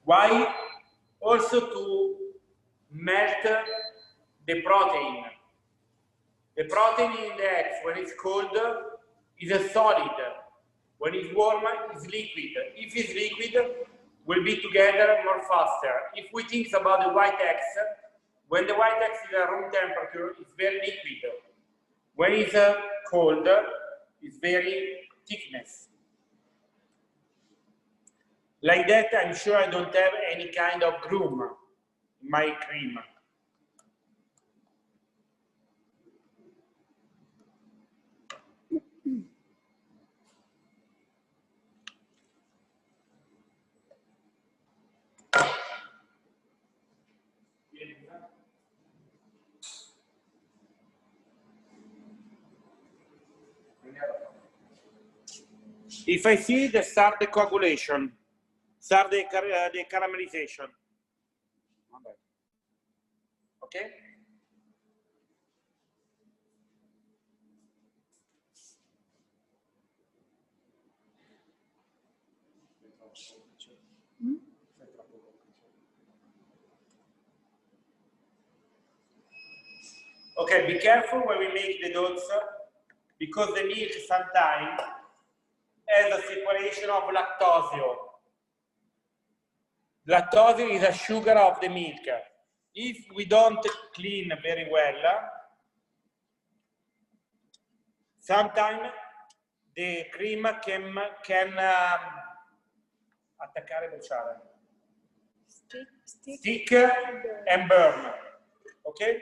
Why? Also to melt the protein. The protein in the eggs, when it's cold, is a solid. When it's warm, it's liquid. If it's liquid, will be together more faster. If we think about the white eggs, when the white eggs is at room temperature, it's very liquid. When it's cold, it's very thickness. Like that, I'm sure I don't have any kind of groom in my cream. If I see start the coagulation, start the caramelization. Okay? Okay, be careful when we make the dots because the milk sometimes has a separation of lactose. Lactose is a sugar of the milk. If we don't clean very well, sometimes the cream can attaccare, bruciare. Stick and burn. Okay?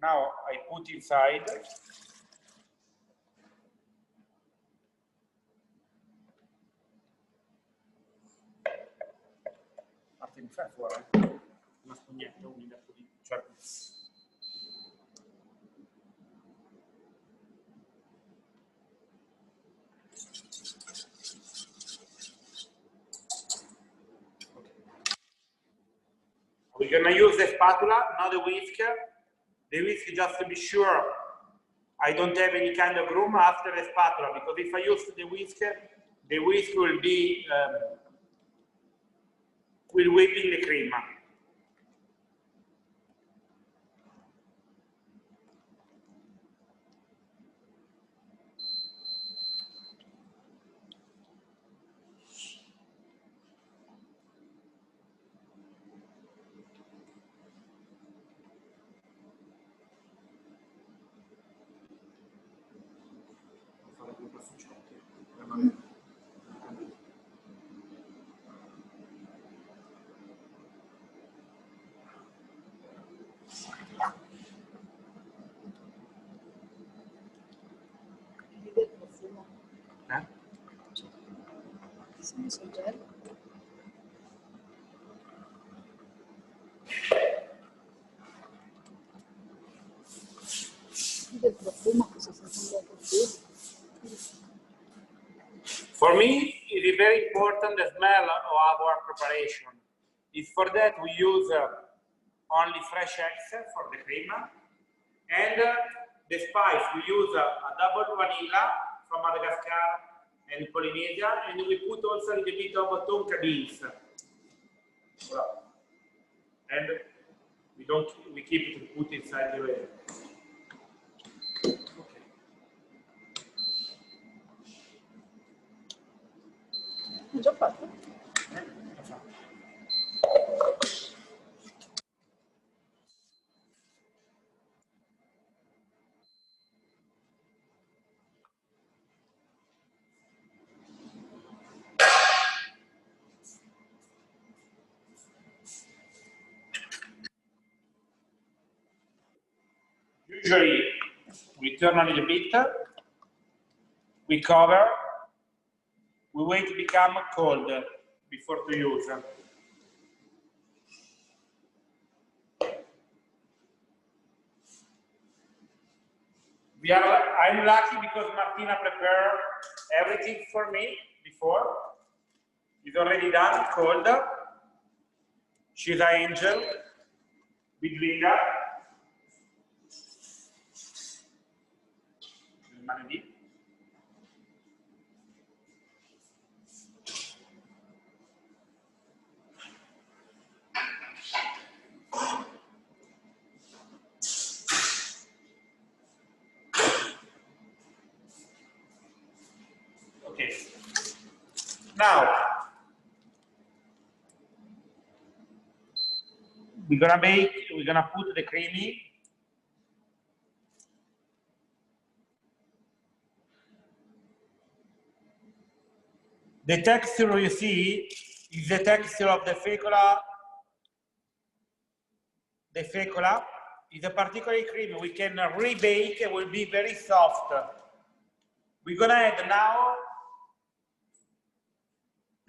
Now I put inside. Mi fai fuori una spugnetta umida così, cioè. We're gonna use the spatula, not the whisk. The whisk just to be sure I don't have any kind of groom after the spatula, because if I use the whisk will be will whipping the cream. For me, it is very important the smell of our preparation. It's for that we use only fresh eggs for the cream, and the spice we use a double vanilla from Madagascar and Polynesia, and we put also a little bit of tonka beans. And we keep it put inside the oil. Già fatto? Usually, we turn a little bit, we cover, we wait to become cold before to use. I'm lucky because Martina prepared everything for me before. It's already done, cold. She's an angel with Linda. Okay. Now, we're gonna put the creamy. The texture you see is the texture of the fecula. The fecula is a particularly creamy. We can rebake, it will be very soft. We're gonna add now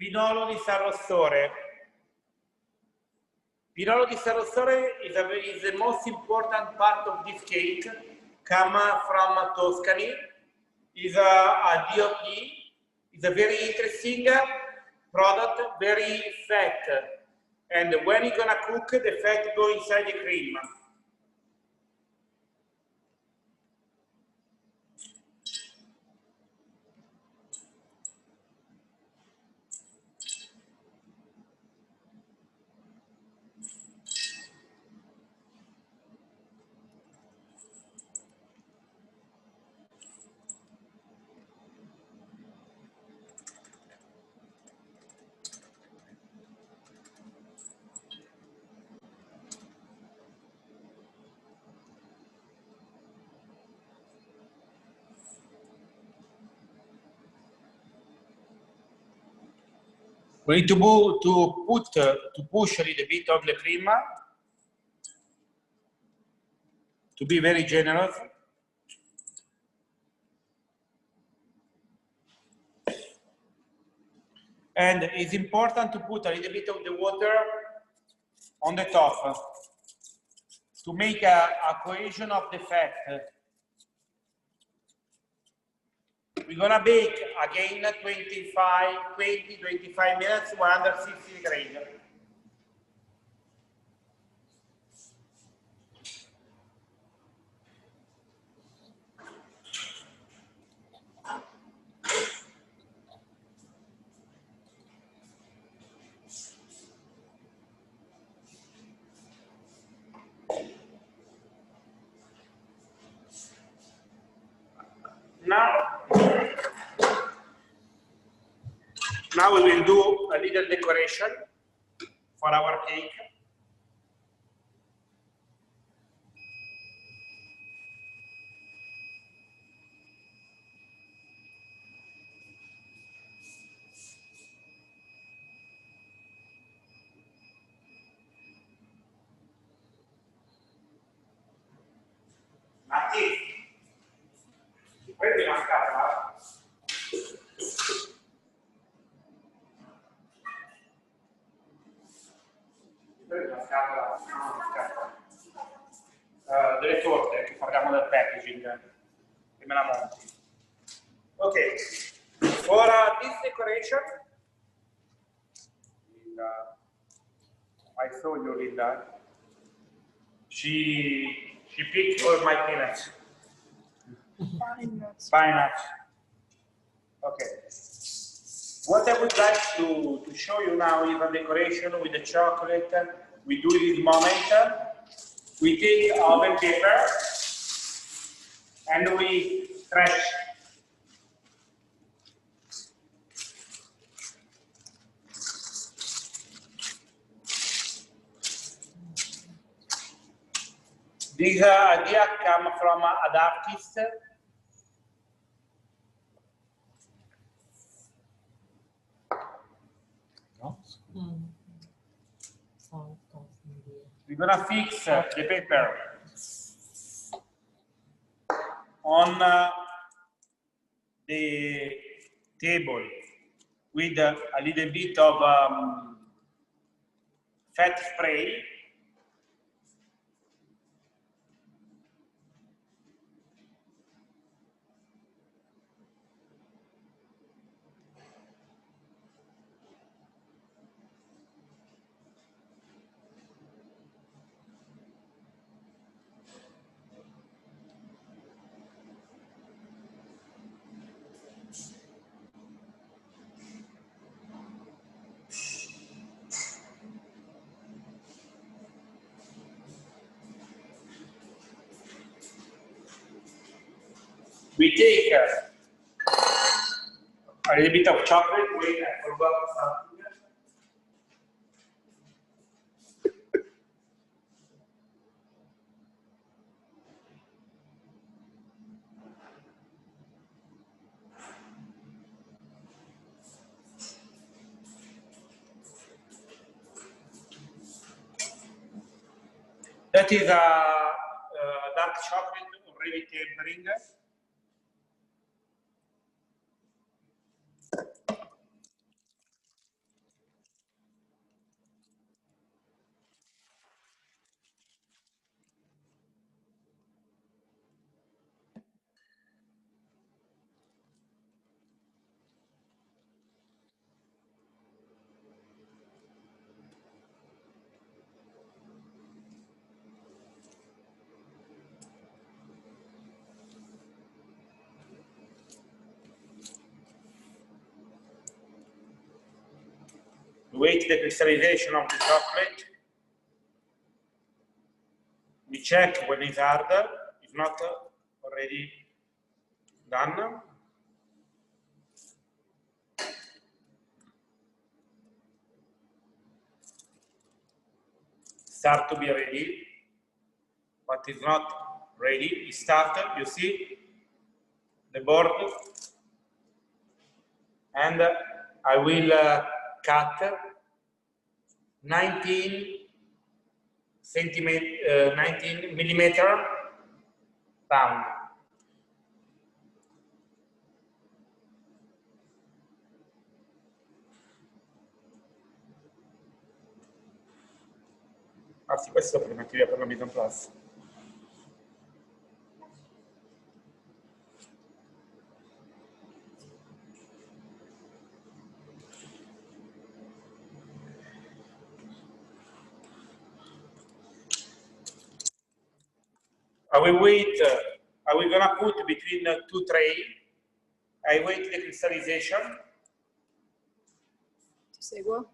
Pinolo di San Rossore. Pinolo di San Rossore is the most important part of this cake. Come from Tuscany. Is a DOP. It's a very interesting product, very fat. And when you're gonna cook, the fat go inside the cream. We need to push a little bit of the cream to be very generous. And it's important to put a little bit of the water on the top to make a cohesion of the fat. We're gonna bake again 20-25 minutes, 160 degrees. Now we will do a little decoration for our cake. Matti, prendi una scatola? Prendi una scatola? No, una scatola. Delle torte che parliamo del packaging, che me la monti. Okay, for this decoration, Linda, I saw you, Linda. She picked all my peanuts. Pine nuts. Okay. What I would like to show you now is a decoration with the chocolate. We do this moment. We take oven paper and we stretch. This idea comes from an artist. We're gonna fix the paper on the table with a little bit of fat spray. We take A little bit of chocolate. Wait, I forgot something. That is a dark chocolate already tempering. Wait the crystallization of the chocolate. We check when it's hard. If not, already done. Start to be ready, but it's not ready. It started, you see the board, and I will cut 19 millimeter round. Ah sì, questo per mettere per la mise en place. I will wait, I will gonna put between two trays. I wait the crystallization. Ti seguo?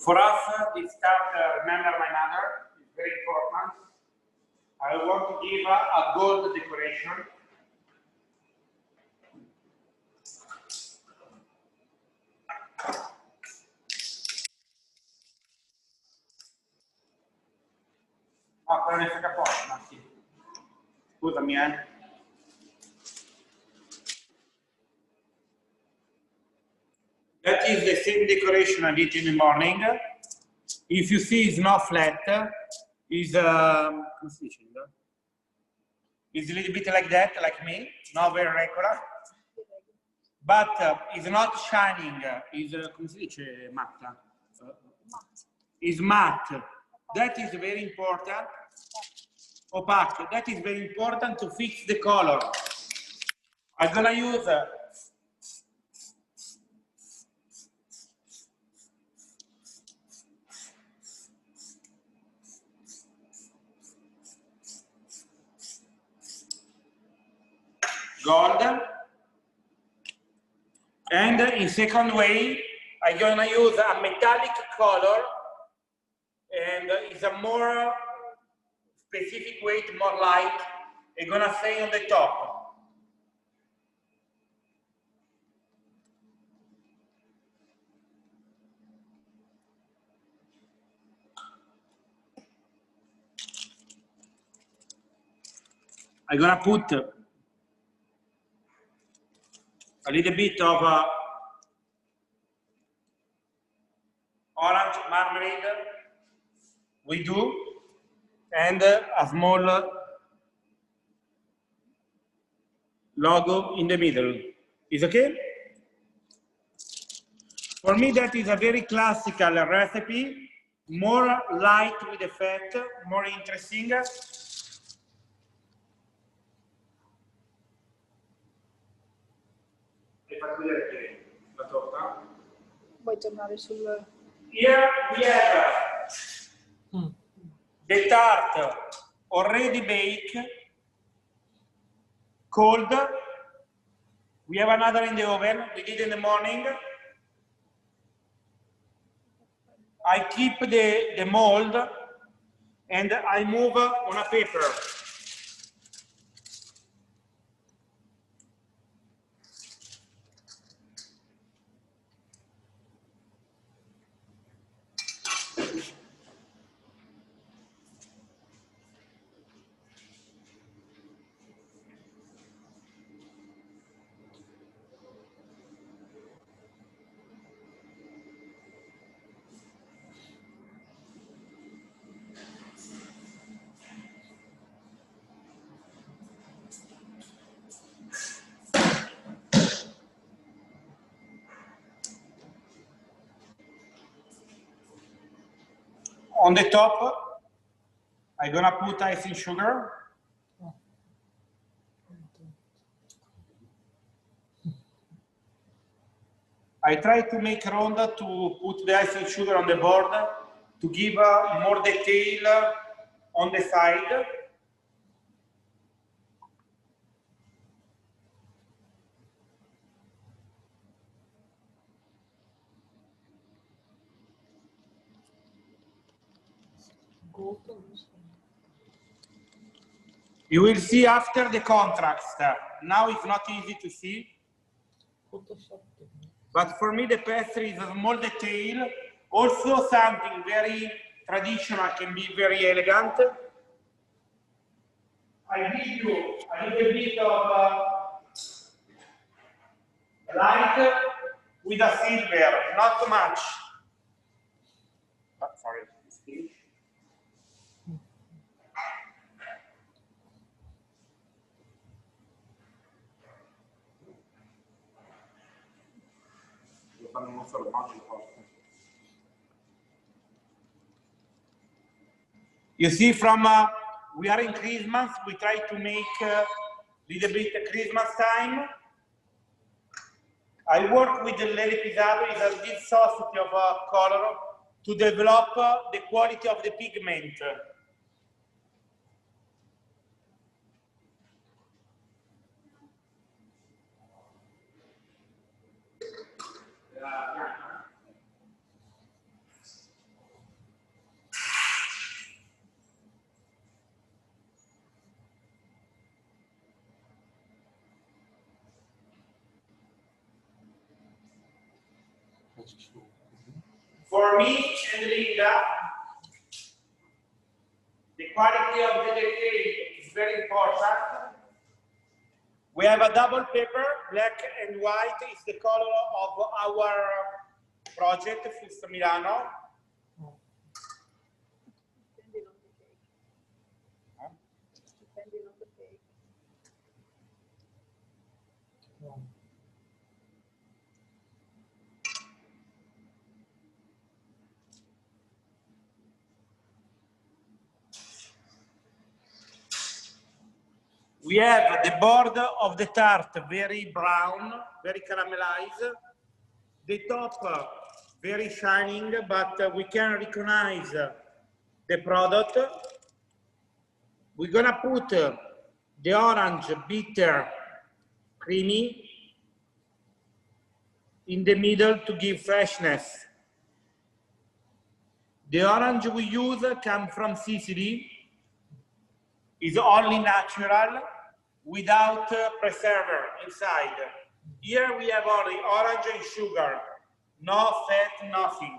For us, this start, remember my mother, is very important. I want to give a gold decoration. Ah, quella ne frega poco, ma sì. Scusami, That is the same decoration I did in the morning. If you see it's not flat, it's a little bit like that, like me, not very regular. But it's not shining, it's, come si dice, matta? It's matte. That is very important. Opaque. That is very important to fix the color. I'm gonna use gold. And in second way, I'm gonna use a metallic color, and it's a more specific weight, more light. I'm gonna say on the top. I'm gonna put a little bit of orange marmalade, we do, and a small logo in the middle. Is okay? For me, that is a very classical recipe, more light with the fat, more interesting. Vuoi tornare sul... Here we have the tart already baked, cold. We have another in the oven. We did in the morning. I keep the mold and I move on a paper. On the top, I'm gonna put icing sugar. I try to make ronda to put the icing sugar on the board to give more detail on the side. You will see after the contrast. Now it's not easy to see. But for me, the pastry is a small detail. Also something very traditional can be very elegant. I give you a little bit of light with a silver, not too much. Oh, sorry, it's finished. You see, from we are in Christmas, we try to make a little bit Christmas time. I work with the Lele Pisado, is a deep saucity of color to develop the quality of the pigment. For me and Linda, the quality of the detail is very important. We have a double paper, black and white is the color of our project, Fusto Milano. Depending on the cake. We have the board of the tart very brown, very caramelized. The top very shining, but we can recognize the product. We're gonna put the orange bitter creamy in the middle to give freshness. The orange we use comes from Sicily. Is only natural, without preserver inside. Here we have only orange and sugar, no fat, nothing.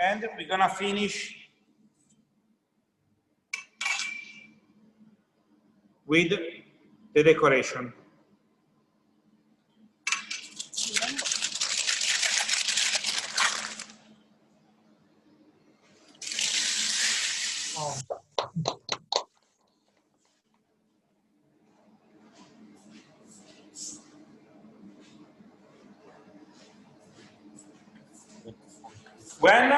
And we're gonna finish with the decoration. When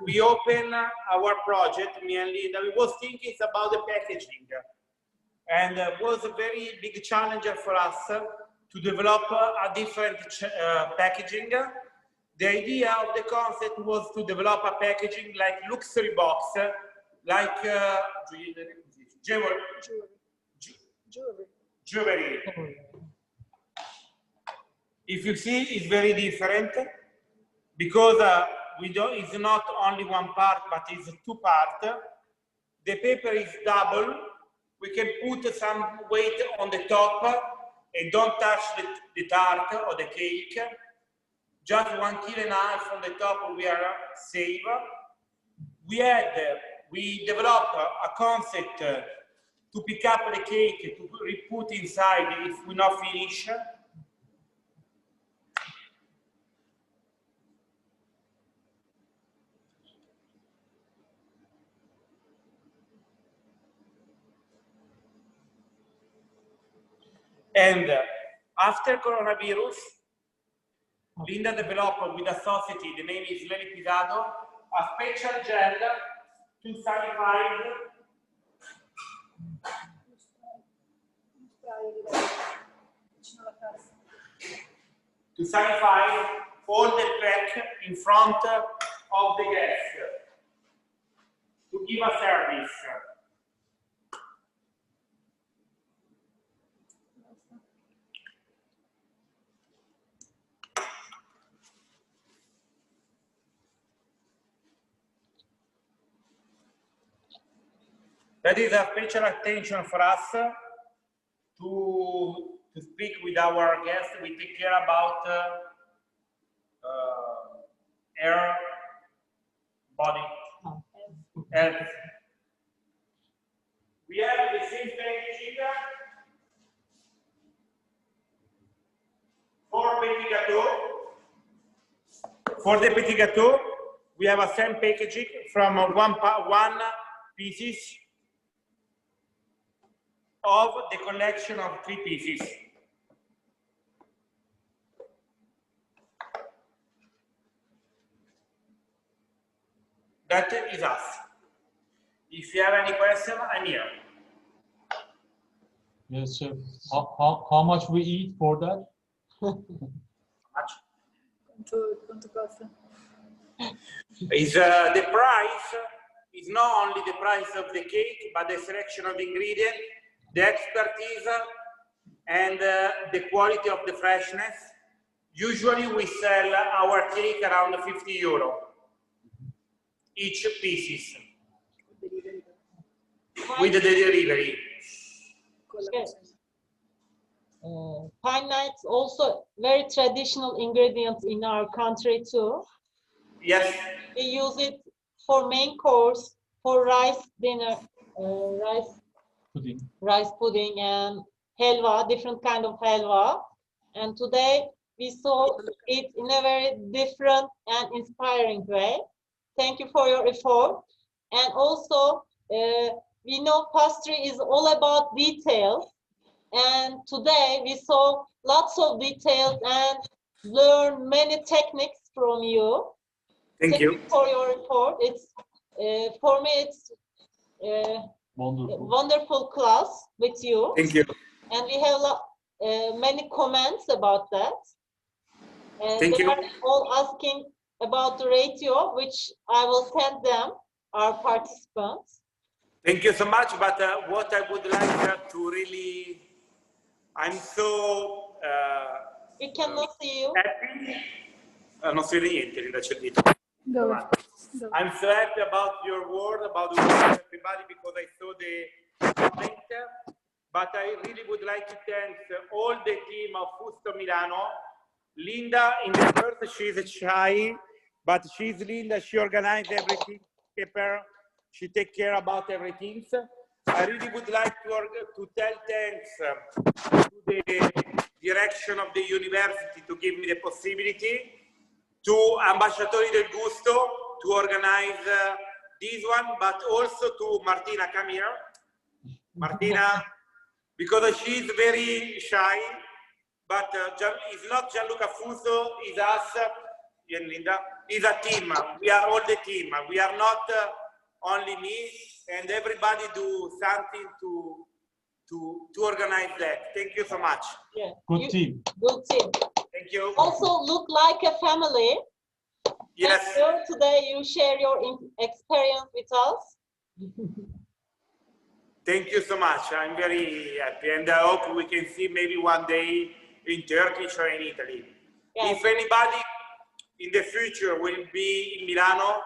we open our project, me and Linda, we was thinking about the packaging, and it was a very big challenge for us to develop a different packaging. The idea of the concept was to develop a packaging like luxury box, like jewelry. If you see, it's very different because it's not only one part, but it's two parts. The paper is double. We can put some weight on the top and don't touch the tart or the cake. Just 1.5 kilos on the top, we are safe. We developed a concept to pick up the cake, to put inside if we not finish. And after coronavirus, Linda developed with a society, the name is Lely Pisado, a special gel to sanitize all the pack in front of the guest, to give a service. That is a special attention for us to speak with our guests. We take care about air, body, health. We have the same packaging for petit gâteau. For the petit gâteau, we have a same packaging from one pieces of the collection of 3 pieces. That is us. If you have any question, I'm here. Yes, sir. How much we eat for that? Much? Quanto costa? The price is not only the price of the cake, but the selection of the ingredients, the expertise, and the quality of the freshness. Usually we sell our cake around 50 euro each pieces with the delivery. Yes. Pine nuts also very traditional ingredient in our country too. Yes. We use it for main course, for rice dinner, rice pudding and halwa, different kind of halwa. And today we saw it in a very different and inspiring way. Thank you for your effort. And also, we know pastry is all about details. And today we saw lots of details and learned many techniques from you. Thank you for your report. It's for me, it's wonderful class with you. Thank you. And we have many comments about that. Thank they you. are all asking about the ratio, which I will send them, our participants. Thank you so much. But what I would like to really, I'm so we cannot see you. happy. Non si vede niente, Linda, c'è il dito. I'm so happy about your word, about the work of everybody, because I saw the comment. But I really would like to thank all the team of Fusto Milano. Linda, in the first, she's shy, but she's Linda. She organized everything, she take care about everything. I really would like to tell thanks to the direction of the university to give me the possibility, to Ambasciatori del Gusto to organize this one, but also to Martina. Come here, Martina, because she's very shy, but it's not Gianluca Fuso, it's us, and Linda. is a team. We are all the team. We are not only me, and everybody do something to organize that. Thank you so much. Yeah. Good team. Good team. Thank you. Also look like a family. Yes. Thank you. Today you share your experience with us. Thank you so much. I'm very happy, and I hope we can see maybe one day in Turkey or in Italy. Yes. If anybody in the future will be in Milano,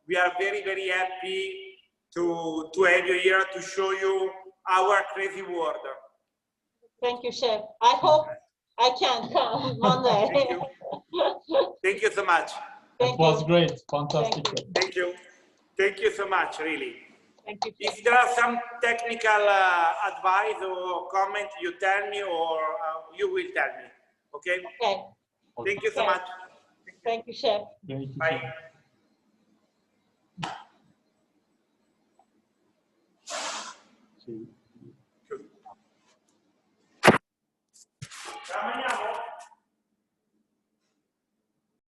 we are very, very happy to have you here to show you our crazy world. Thank you, Chef. I hope I can come one day. Thank you. Thank you so much. It was great. Fantastic. Thank you. Thank you so much, really. Thank you. If there are some technical advice or comment, you tell me, or you will tell me. Okay? Okay. Thank you so Okay. much. Thank you, Chef. Thank you. Bye. See you.